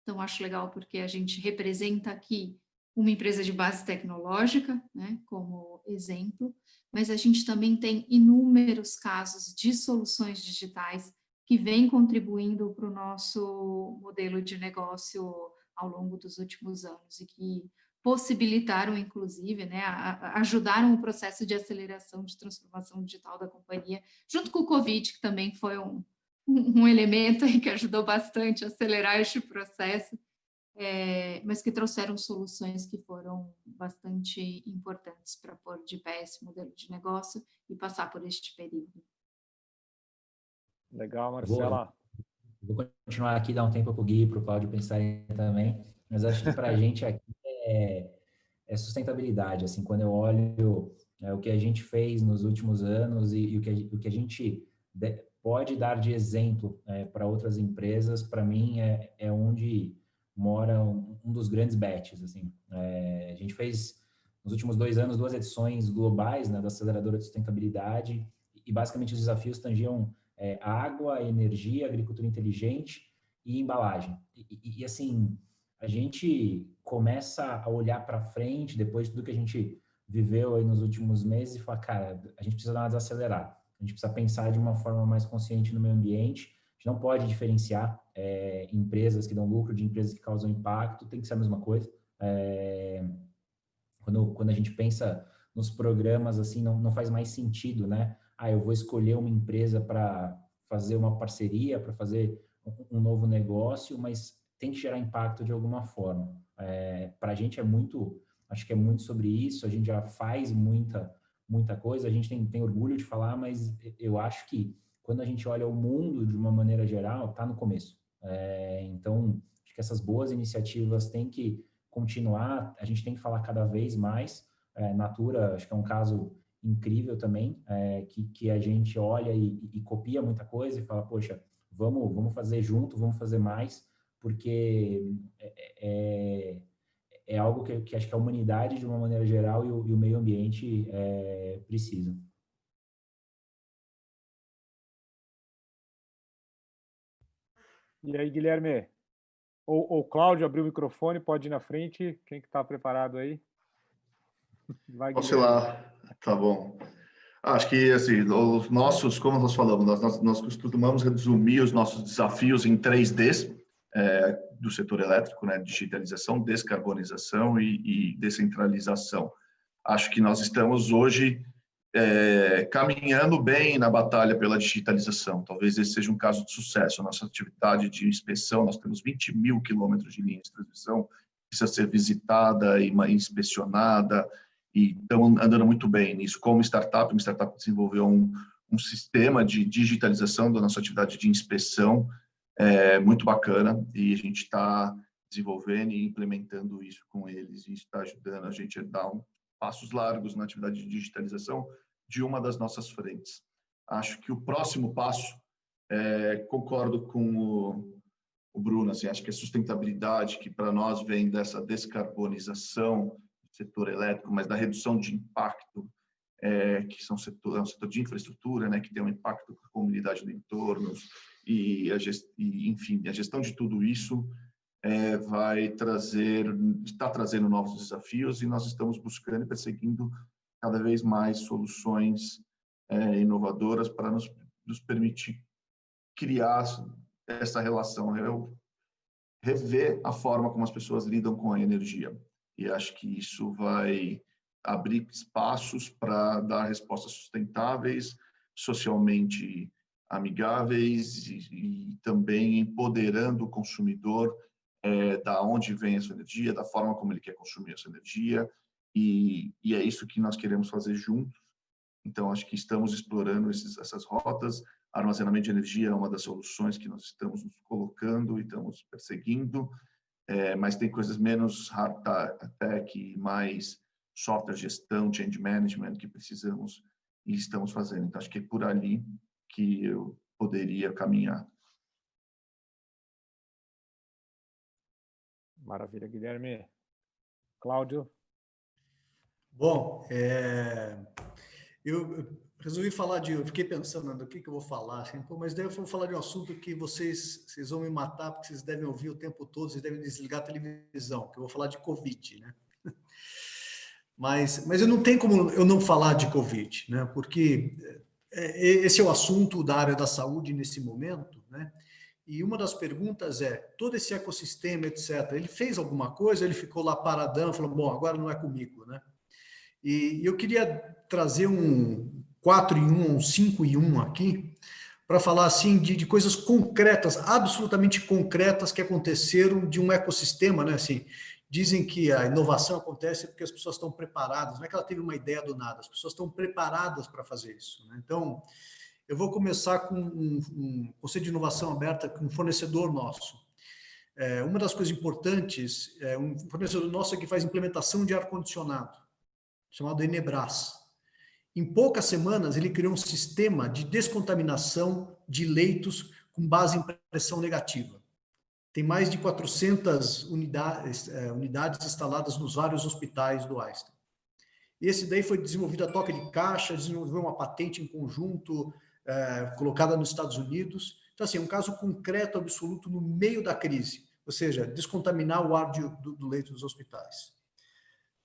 E: Então, acho legal porque a gente representa aqui uma empresa de base tecnológica, né, como exemplo, mas a gente também tem inúmeros casos de soluções digitais que vêm contribuindo para o nosso modelo de negócio ao longo dos últimos anos e que possibilitaram, inclusive, né, ajudaram o processo de aceleração de transformação digital da companhia, junto com o Covid, que também foi um elemento aí que ajudou bastante a acelerar este processo, mas que trouxeram soluções que foram bastante importantes para pôr de pé esse modelo de negócio e passar por este período.
B: Legal, Marcela.
D: Vou continuar aqui, dar um tempo para o Gui e para o Cláudio pensarem também, mas acho que para a gente aqui é sustentabilidade. Assim, quando eu olho o que a gente fez nos últimos anos e o que a gente pode dar de exemplo para outras empresas, para mim é onde mora um dos grandes bets. Assim. A gente fez, nos últimos 2 anos, 2 edições globais, né, da Aceleradora de Sustentabilidade, e basicamente os desafios tangiam água, energia, agricultura inteligente e embalagem. E assim, a gente começa a olhar para frente, depois de tudo que a gente viveu aí nos últimos meses, e falar, cara, a gente precisa dar uma desacelerada. A gente precisa pensar de uma forma mais consciente no meio ambiente. A gente não pode diferenciar empresas que dão lucro de empresas que causam impacto, tem que ser a mesma coisa. Quando a gente pensa nos programas, assim, não faz mais sentido, né? Eu vou escolher uma empresa para fazer uma parceria, para fazer um novo negócio, mas tem que gerar impacto de alguma forma. Para a gente acho que é muito sobre isso, a gente já faz muita coisa, a gente tem orgulho de falar, mas eu acho que quando a gente olha o mundo de uma maneira geral, está no começo. Então, acho que essas boas iniciativas têm que continuar, a gente tem que falar cada vez mais. Natura, acho que é um caso incrível também, que a gente olha e copia muita coisa e fala, poxa, vamos fazer junto, vamos fazer mais, porque é algo que acho que a humanidade, de uma maneira geral, e o meio ambiente precisam.
B: E aí, Guilherme? Ou Cláudio, abriu o microfone, pode ir na frente. Quem que está preparado aí? Vai,
G: Posso ir
B: Guilherme.
G: lá? Tá bom. Acho que, assim, os nossos, como nós falamos, nós costumamos resumir os nossos desafios em 3 Ds do setor elétrico, né? Digitalização, descarbonização e descentralização. Acho que nós estamos hoje caminhando bem na batalha pela digitalização. Talvez esse seja um caso de sucesso. A nossa atividade de inspeção, nós temos 20 mil quilômetros de linha de transmissão, que precisa ser visitada e inspecionada, e estamos andando muito bem nisso. Como startup, uma startup desenvolveu um sistema de digitalização da nossa atividade de inspeção muito bacana, e a gente está desenvolvendo e implementando isso com eles, e isso está ajudando a gente a dar passos largos na atividade de digitalização de uma das nossas frentes. Acho que o próximo passo, concordo com o Bruno, assim, acho que a sustentabilidade, que para nós vem dessa descarbonização do setor elétrico, mas da redução de impacto, que é um setor de infraestrutura, né, que tem um impacto com a comunidade do entorno, enfim, a gestão de tudo isso está trazendo novos desafios, e nós estamos buscando e perseguindo cada vez mais soluções inovadoras para nos permitir criar essa relação, rever a forma como as pessoas lidam com a energia. E acho que isso vai abrir espaços para dar respostas sustentáveis, socialmente amigáveis e também empoderando o consumidor da onde vem a sua energia, da forma como ele quer consumir a sua energia, e é isso que nós queremos fazer juntos. Então, acho que estamos explorando essas rotas. Armazenamento de energia é uma das soluções que nós estamos nos colocando e estamos perseguindo, mas tem coisas menos hard tech, mais software gestão, change management, que precisamos e estamos fazendo. Então, acho que é por ali que eu poderia caminhar.
B: Maravilha, Guilherme. Cláudio?
F: Bom, eu resolvi falar eu fiquei pensando no que eu vou falar, assim, mas daí eu vou falar de um assunto que vocês vão me matar, porque vocês devem ouvir o tempo todo, vocês devem desligar a televisão, que eu vou falar de Covid, né? Mas eu não tenho como eu não falar de Covid, né? Porque esse é o assunto da área da saúde nesse momento, né? E uma das perguntas todo esse ecossistema, etc., ele fez alguma coisa, ele ficou lá paradão, falou, bom, agora não é comigo, né? E eu queria trazer um 4 em 1, um 5 em 1 aqui, para falar assim de coisas concretas, absolutamente concretas que aconteceram de um ecossistema, né? Assim, dizem que a inovação acontece porque as pessoas estão preparadas, não é que ela teve uma ideia do nada, as pessoas estão preparadas para fazer isso, né? Então, eu vou começar com um conceito de inovação aberta com um fornecedor nosso. Uma das coisas importantes, um fornecedor nosso que faz implementação de ar-condicionado, chamado Enebras. Em poucas semanas, ele criou um sistema de descontaminação de leitos com base em pressão negativa. Tem mais de 400 unidades instaladas nos vários hospitais do Einstein. Esse daí foi desenvolvido a toque de caixa, desenvolveu uma patente em conjunto, colocada nos Estados Unidos. Então, assim, um caso concreto, absoluto, no meio da crise, ou seja, descontaminar o ar do leito dos hospitais.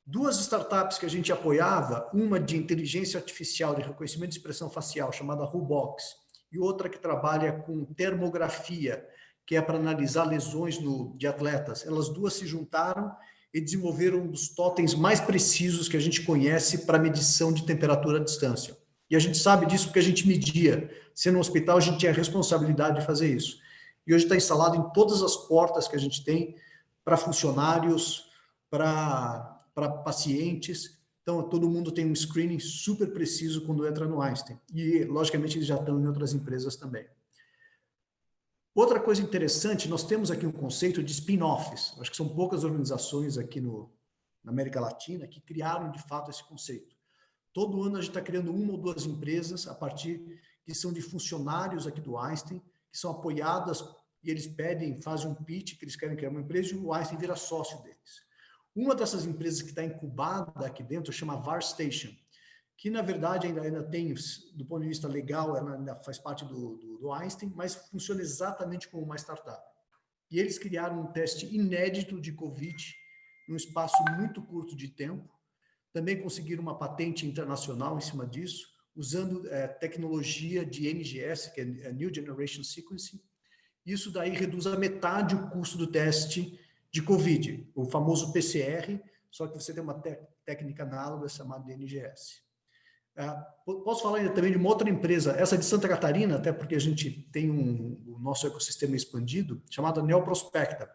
F: 2 startups que a gente apoiava, uma de inteligência artificial de reconhecimento de expressão facial, chamada Rubox, e outra que trabalha com termografia, que é para analisar lesões de atletas. Elas 2 se juntaram e desenvolveram um dos totens mais precisos que a gente conhece para medição de temperatura à distância. E a gente sabe disso porque a gente media. Sendo um hospital, a gente tinha a responsabilidade de fazer isso. E hoje está instalado em todas as portas que a gente tem para funcionários, para pacientes. Então, todo mundo tem um screening super preciso quando entra no Einstein. E, logicamente, eles já estão em outras empresas também. Outra coisa interessante, nós temos aqui um conceito de spin-offs. Acho que são poucas organizações aqui na América Latina que criaram, de fato, esse conceito. Todo ano a gente está criando uma ou duas empresas a partir que são de funcionários aqui do Einstein, que são apoiadas e eles fazem um pitch que eles querem criar uma empresa e o Einstein vira sócio deles. Uma dessas empresas que está incubada aqui dentro chama VarStation, que na verdade ainda tem, do ponto de vista legal, ela ainda faz parte do Einstein, mas funciona exatamente como uma startup. E eles criaram um teste inédito de Covid num espaço muito curto de tempo. Também conseguiram uma patente internacional em cima disso, usando tecnologia de NGS, que é New Generation Sequencing. Isso daí reduz a metade o custo do teste de Covid, o famoso PCR, só que você tem uma técnica análoga chamada de NGS. Posso falar ainda também de uma outra empresa, essa de Santa Catarina, até porque a gente tem o nosso ecossistema expandido, chamada Neoprospecta.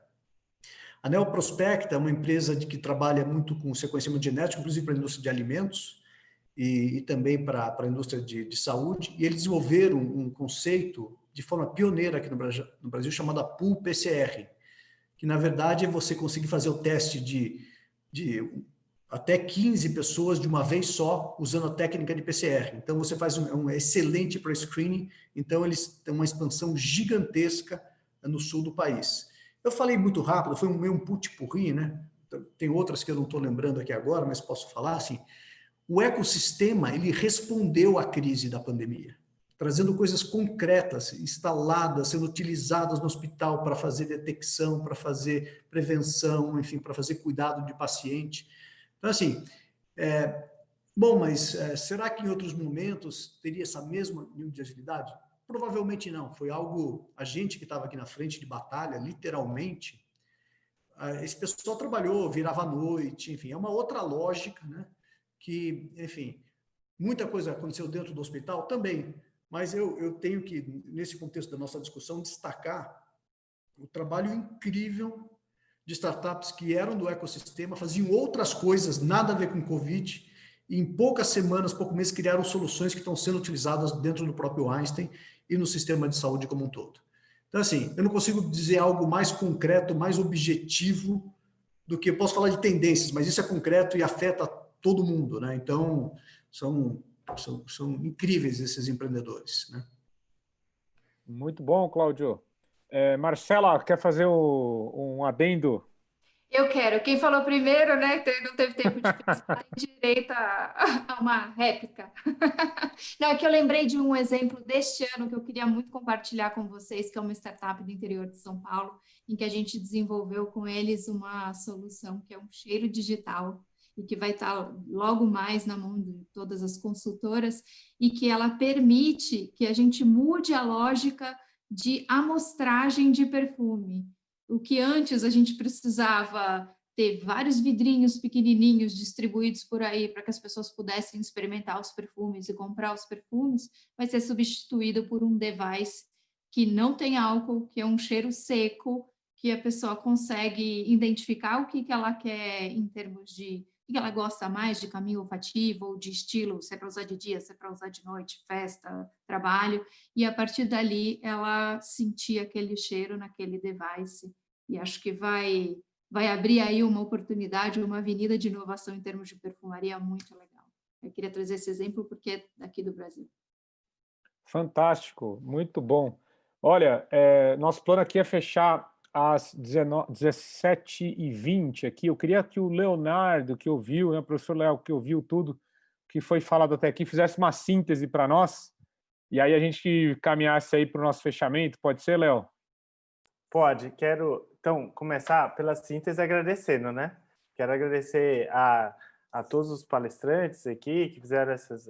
F: A Neoprospecta é uma empresa que trabalha muito com sequenciamento genético, inclusive para a indústria de alimentos e também para a indústria de saúde, e eles desenvolveram um conceito de forma pioneira aqui no Brasil chamado Pool PCR, que na verdade é você conseguir fazer o teste de até 15 pessoas de uma vez só, usando a técnica de PCR. Então, você faz um excelente para screening. Então, eles têm uma expansão gigantesca no sul do país. Eu falei muito rápido, foi um put-purri, né? Tem outras que eu não estou lembrando aqui agora, mas posso falar assim. O ecossistema, ele respondeu à crise da pandemia, trazendo coisas concretas, instaladas, sendo utilizadas no hospital para fazer detecção, para fazer prevenção, enfim, para fazer cuidado de paciente. Então, assim, mas será que em outros momentos teria essa mesma nível de agilidade? Provavelmente não. Foi algo, a gente que estava aqui na frente de batalha, literalmente, esse pessoal trabalhou, virava à noite, enfim, é uma outra lógica, né? Que, enfim, muita coisa aconteceu dentro do hospital também, mas eu tenho que, nesse contexto da nossa discussão, destacar o trabalho incrível de startups que eram do ecossistema, faziam outras coisas, nada a ver com Covid, e em poucas semanas, poucos meses, criaram soluções que estão sendo utilizadas dentro do próprio Einstein e no sistema de saúde como um todo. Então, assim, eu não consigo dizer algo mais concreto, mais objetivo do que... Eu posso falar de tendências, mas isso é concreto e afeta todo mundo, né? Então, são incríveis esses empreendedores, né?
B: Muito bom, Cláudio. Marcela, quer fazer um adendo?
E: Eu quero. Quem falou primeiro, né? Não teve tempo de pensar em direito a uma réplica. Não, é que eu lembrei de um exemplo deste ano que eu queria muito compartilhar com vocês, que é uma startup do interior de São Paulo, em que a gente desenvolveu com eles uma solução que é um cheiro digital e que vai estar logo mais na mão de todas as consultoras e que ela permite que a gente mude a lógica de amostragem de perfume. O que antes a gente precisava ter vários vidrinhos pequenininhos distribuídos por aí para que as pessoas pudessem experimentar os perfumes e comprar os perfumes, vai ser substituído por um device que não tem álcool, que é um cheiro seco, que a pessoa consegue identificar o que ela quer em termos de o que ela gosta mais, de caminho olfativo ou de estilo, se é para usar de dia, se é para usar de noite, festa, trabalho, e a partir dali ela sentir aquele cheiro naquele device, e acho que vai abrir aí uma oportunidade, uma avenida de inovação em termos de perfumaria muito legal. Eu queria trazer esse exemplo porque é daqui do Brasil.
B: Fantástico, muito bom. Olha, nosso plano aqui é fechar às 17h20 aqui. Eu queria que o Leonardo, que ouviu, né, o professor Léo, que ouviu tudo que foi falado até aqui, fizesse uma síntese para nós, e aí a gente caminhasse aí para o nosso fechamento. Pode ser, Léo?
C: Pode. Quero, então, começar pela síntese agradecendo, né? Quero agradecer a todos os palestrantes aqui que fizeram essas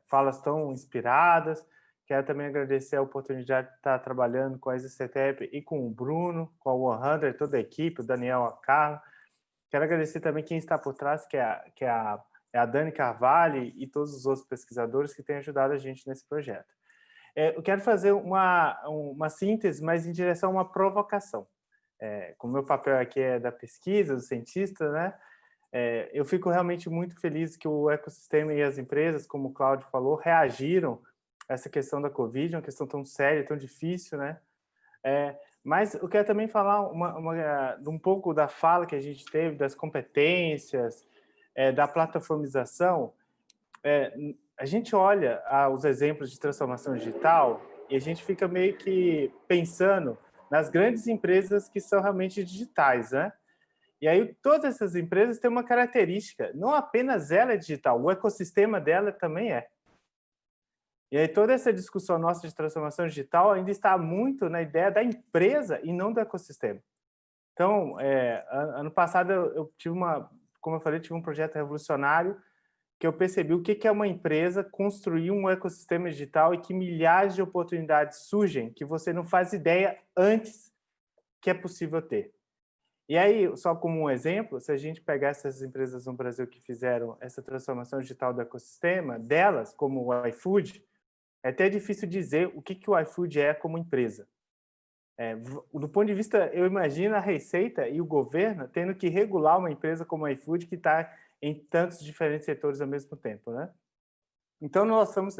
C: falas tão inspiradas. Quero também agradecer a oportunidade de estar trabalhando com a EasyCETEP e com o Bruno, com a 100, toda a equipe, o Daniel, a Carla. Quero agradecer também quem está por trás, que é a Dani Carvalho e todos os outros pesquisadores que têm ajudado a gente nesse projeto. Eu quero fazer uma síntese, mas em direção a uma provocação. Como o meu papel aqui é da pesquisa, do cientista, né? Eu fico realmente muito feliz que o ecossistema e as empresas, como o Cláudio falou, reagiram a essa questão da Covid, uma questão tão séria, tão difícil, né? Mas eu quero também falar um pouco da fala que a gente teve, das competências, da plataformização. a gente olha os exemplos de transformação digital e a gente fica meio que pensando nas grandes empresas que são realmente digitais, né? E aí todas essas empresas têm uma característica, não apenas ela é digital, o ecossistema dela também é. E aí toda essa discussão nossa de transformação digital ainda está muito na ideia da empresa e não do ecossistema. Então, ano passado eu tive como eu falei, tive um projeto revolucionário que eu percebi o que é uma empresa construir um ecossistema digital e que milhares de oportunidades surgem que você não faz ideia antes que é possível ter. E aí, só como um exemplo, se a gente pegar essas empresas no Brasil que fizeram essa transformação digital do ecossistema, delas, como o iFood, é até difícil dizer o que o iFood é como empresa. Do ponto de vista, eu imagino a Receita e o governo tendo que regular uma empresa como a iFood que está em tantos diferentes setores ao mesmo tempo, né? Então, nós estamos...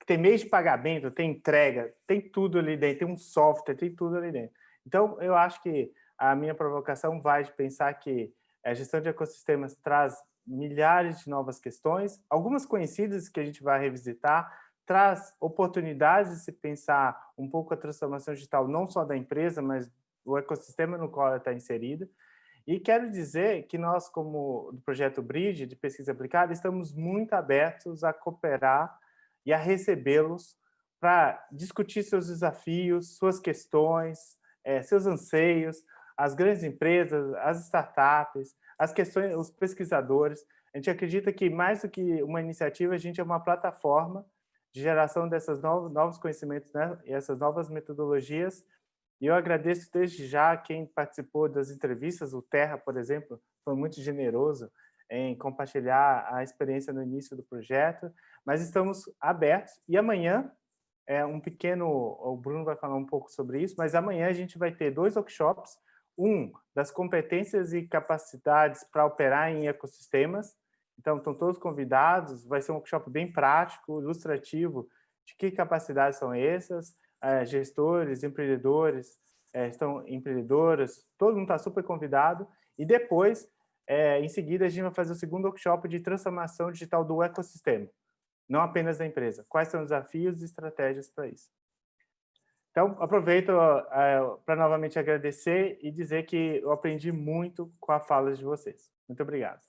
C: Tem meio de pagamento, tem entrega, tem tudo ali dentro, tem um software, tem tudo ali dentro. Então, eu acho que a minha provocação vai de pensar que a gestão de ecossistemas traz milhares de novas questões, algumas conhecidas que a gente vai revisitar, traz oportunidades de se pensar um pouco a transformação digital, não só da empresa, mas do ecossistema no qual ela está inserida. E quero dizer que nós, como do projeto Bridge, de pesquisa aplicada, estamos muito abertos a cooperar e a recebê-los para discutir seus desafios, suas questões, seus anseios, as grandes empresas, as startups, as questões, os pesquisadores. A gente acredita que, mais do que uma iniciativa, a gente é uma plataforma de geração desses novos conhecimentos, né? E essas novas metodologias. E eu agradeço desde já quem participou das entrevistas. O Terra, por exemplo, foi muito generoso em compartilhar a experiência no início do projeto, mas estamos abertos. E amanhã, o Bruno vai falar um pouco sobre isso, mas amanhã a gente vai ter 2 workshops, um das competências e capacidades para operar em ecossistemas. Então, estão todos convidados, vai ser um workshop bem prático, ilustrativo, de que capacidades são essas, gestores, empreendedores, empreendedoras, todo mundo está super convidado. E depois, em seguida, a gente vai fazer o segundo workshop de transformação digital do ecossistema, não apenas da empresa. Quais são os desafios e estratégias para isso? Então, aproveito para novamente agradecer e dizer que eu aprendi muito com a fala de vocês. Muito obrigado.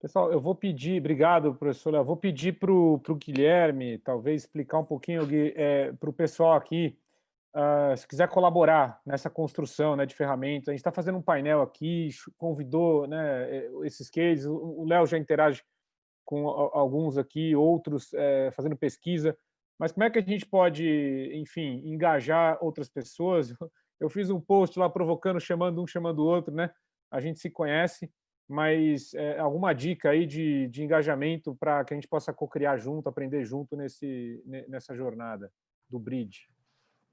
B: Pessoal, eu vou pedir, obrigado, professor Léo, vou pedir para o Guilherme, talvez, explicar um pouquinho para o pessoal aqui, se quiser colaborar nessa construção, né, de ferramentas. A gente está fazendo um painel aqui, convidou, né, esses cases, o Léo já interage com alguns aqui, outros fazendo pesquisa, mas como é que a gente pode, enfim, engajar outras pessoas? Eu fiz um post lá provocando, chamando um, chamando o outro, né? A gente se conhece, mas alguma dica aí de engajamento para que a gente possa co-criar junto, aprender junto nessa jornada do Bridge?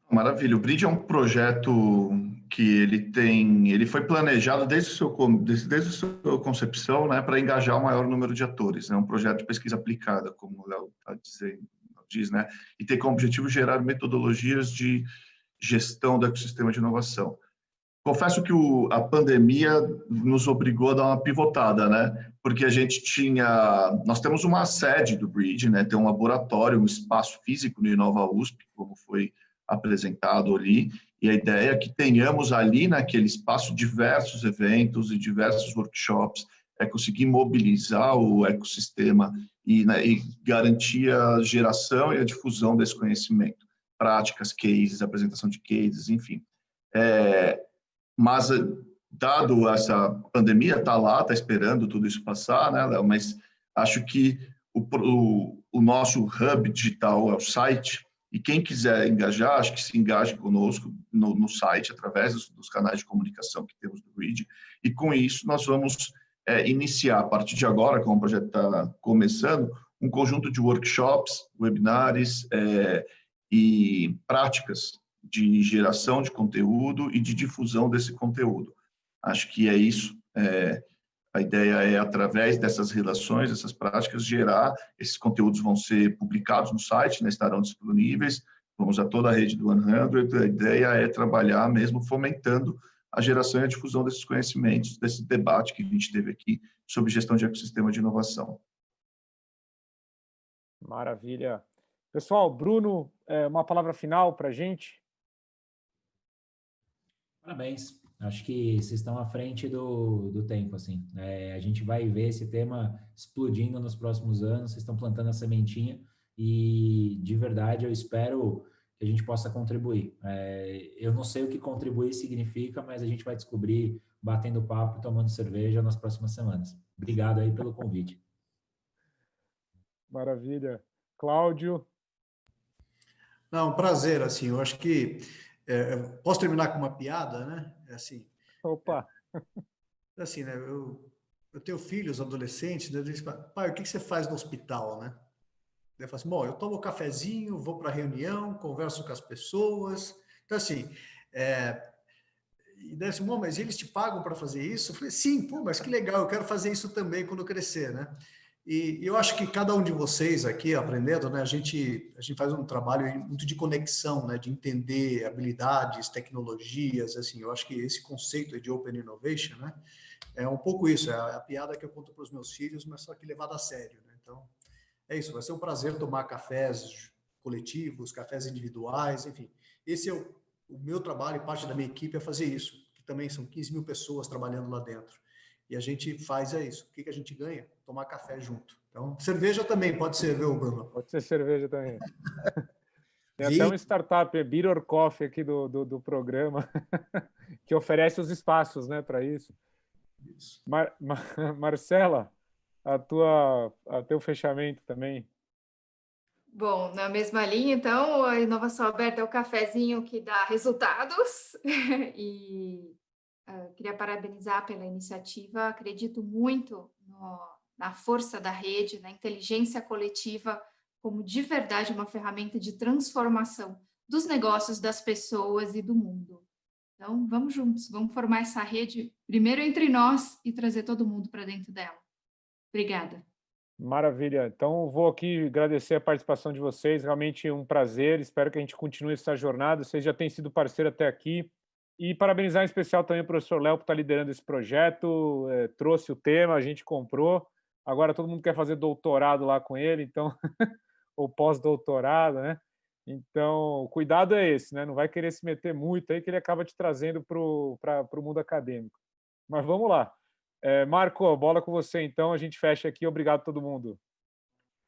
G: Maravilha. O Bridge é um projeto que ele foi planejado desde a sua concepção, né, para engajar o maior número de atores. É um projeto de pesquisa aplicada, como o Léo diz, né, e tem como objetivo gerar metodologias de gestão do ecossistema de inovação. Confesso que a pandemia nos obrigou a dar uma pivotada, né? Porque nós temos uma sede do Bridge, né? Tem um laboratório, um espaço físico no Inova USP, como foi apresentado ali, e a ideia é que tenhamos ali naquele espaço diversos eventos e diversos workshops, conseguir mobilizar o ecossistema e garantir a geração e a difusão desse conhecimento, práticas, cases, apresentação de cases, enfim. Mas, dado essa pandemia, está lá, está esperando tudo isso passar, né, Léo? Mas acho que o nosso hub digital é o site, e quem quiser engajar, acho que se engaje conosco no site, através dos canais de comunicação que temos do Bridge, e com isso nós vamos iniciar, a partir de agora, como o projeto está começando, um conjunto de workshops, webinars e práticas de geração de conteúdo e de difusão desse conteúdo. Acho que é isso. A ideia é, através dessas relações, dessas práticas, gerar, esses conteúdos vão ser publicados no site, né, estarão disponíveis, vamos a toda a rede do 100, a ideia é trabalhar mesmo fomentando a geração e a difusão desses conhecimentos, desse debate que a gente teve aqui sobre gestão de ecossistema de inovação.
B: Maravilha. Pessoal, Bruno, uma palavra final para a gente?
D: Parabéns. Acho que vocês estão à frente do tempo, assim. A gente vai ver esse tema explodindo nos próximos anos, vocês estão plantando a sementinha e, de verdade, eu espero que a gente possa contribuir. Eu não sei o que contribuir significa, mas a gente vai descobrir batendo papo e tomando cerveja nas próximas semanas. Obrigado aí pelo convite.
B: Maravilha. Cláudio?
F: Não, um prazer, assim, eu acho que posso terminar com uma piada, né? Assim,
B: Opa!
F: assim, né? Eu tenho filhos, adolescentes, né? Eles falam, pai, o que você faz no hospital, né? Eu falo assim, bom, eu tomo cafezinho, vou para a reunião, converso com as pessoas. Então, assim, e daí assim, bom, mas eles te pagam para fazer isso? Eu falei, sim, pô, mas que legal, eu quero fazer isso também quando eu crescer, né? E eu acho que cada um de vocês aqui, aprendendo, né, a gente faz um trabalho muito de conexão, né, de entender habilidades, tecnologias, assim, eu acho que esse conceito de Open Innovation, né, é um pouco isso, é a piada que eu conto para os meus filhos, mas só que levado a sério, né? Então, é isso, vai ser um prazer tomar cafés coletivos, cafés individuais, enfim. Esse é o meu trabalho e parte da minha equipe é fazer isso, que também são 15 mil pessoas trabalhando lá dentro. E a gente faz isso. O que a gente ganha? Tomar café junto. Então, cerveja também pode ser, viu, Bruno?
B: Pode ser cerveja também. Tem até
F: Vinho.
B: uma startup, Beer or Coffee, aqui do programa, que oferece os espaços, né, para isso. Marcela, teu fechamento também.
E: Bom, na mesma linha, então, a inovação aberta é o cafezinho que dá resultados e queria parabenizar pela iniciativa. Acredito muito na força da rede, na inteligência coletiva, como de verdade uma ferramenta de transformação dos negócios, das pessoas e do mundo. Então, vamos juntos, vamos formar essa rede primeiro entre nós e trazer todo mundo para dentro dela. Obrigada.
B: Maravilha. Então, vou aqui agradecer a participação de vocês, realmente um prazer, espero que a gente continue essa jornada, vocês já têm sido parceiro até aqui, e parabenizar em especial também o professor Léo por estar liderando esse projeto, trouxe o tema, a gente comprou, agora todo mundo quer fazer doutorado lá com ele, então, ou pós-doutorado, né? Então, o cuidado é esse, né? Não vai querer se meter muito aí, que ele acaba te trazendo para o mundo acadêmico. Mas vamos lá. Marco, bola com você então, a gente fecha aqui. Obrigado a todo mundo.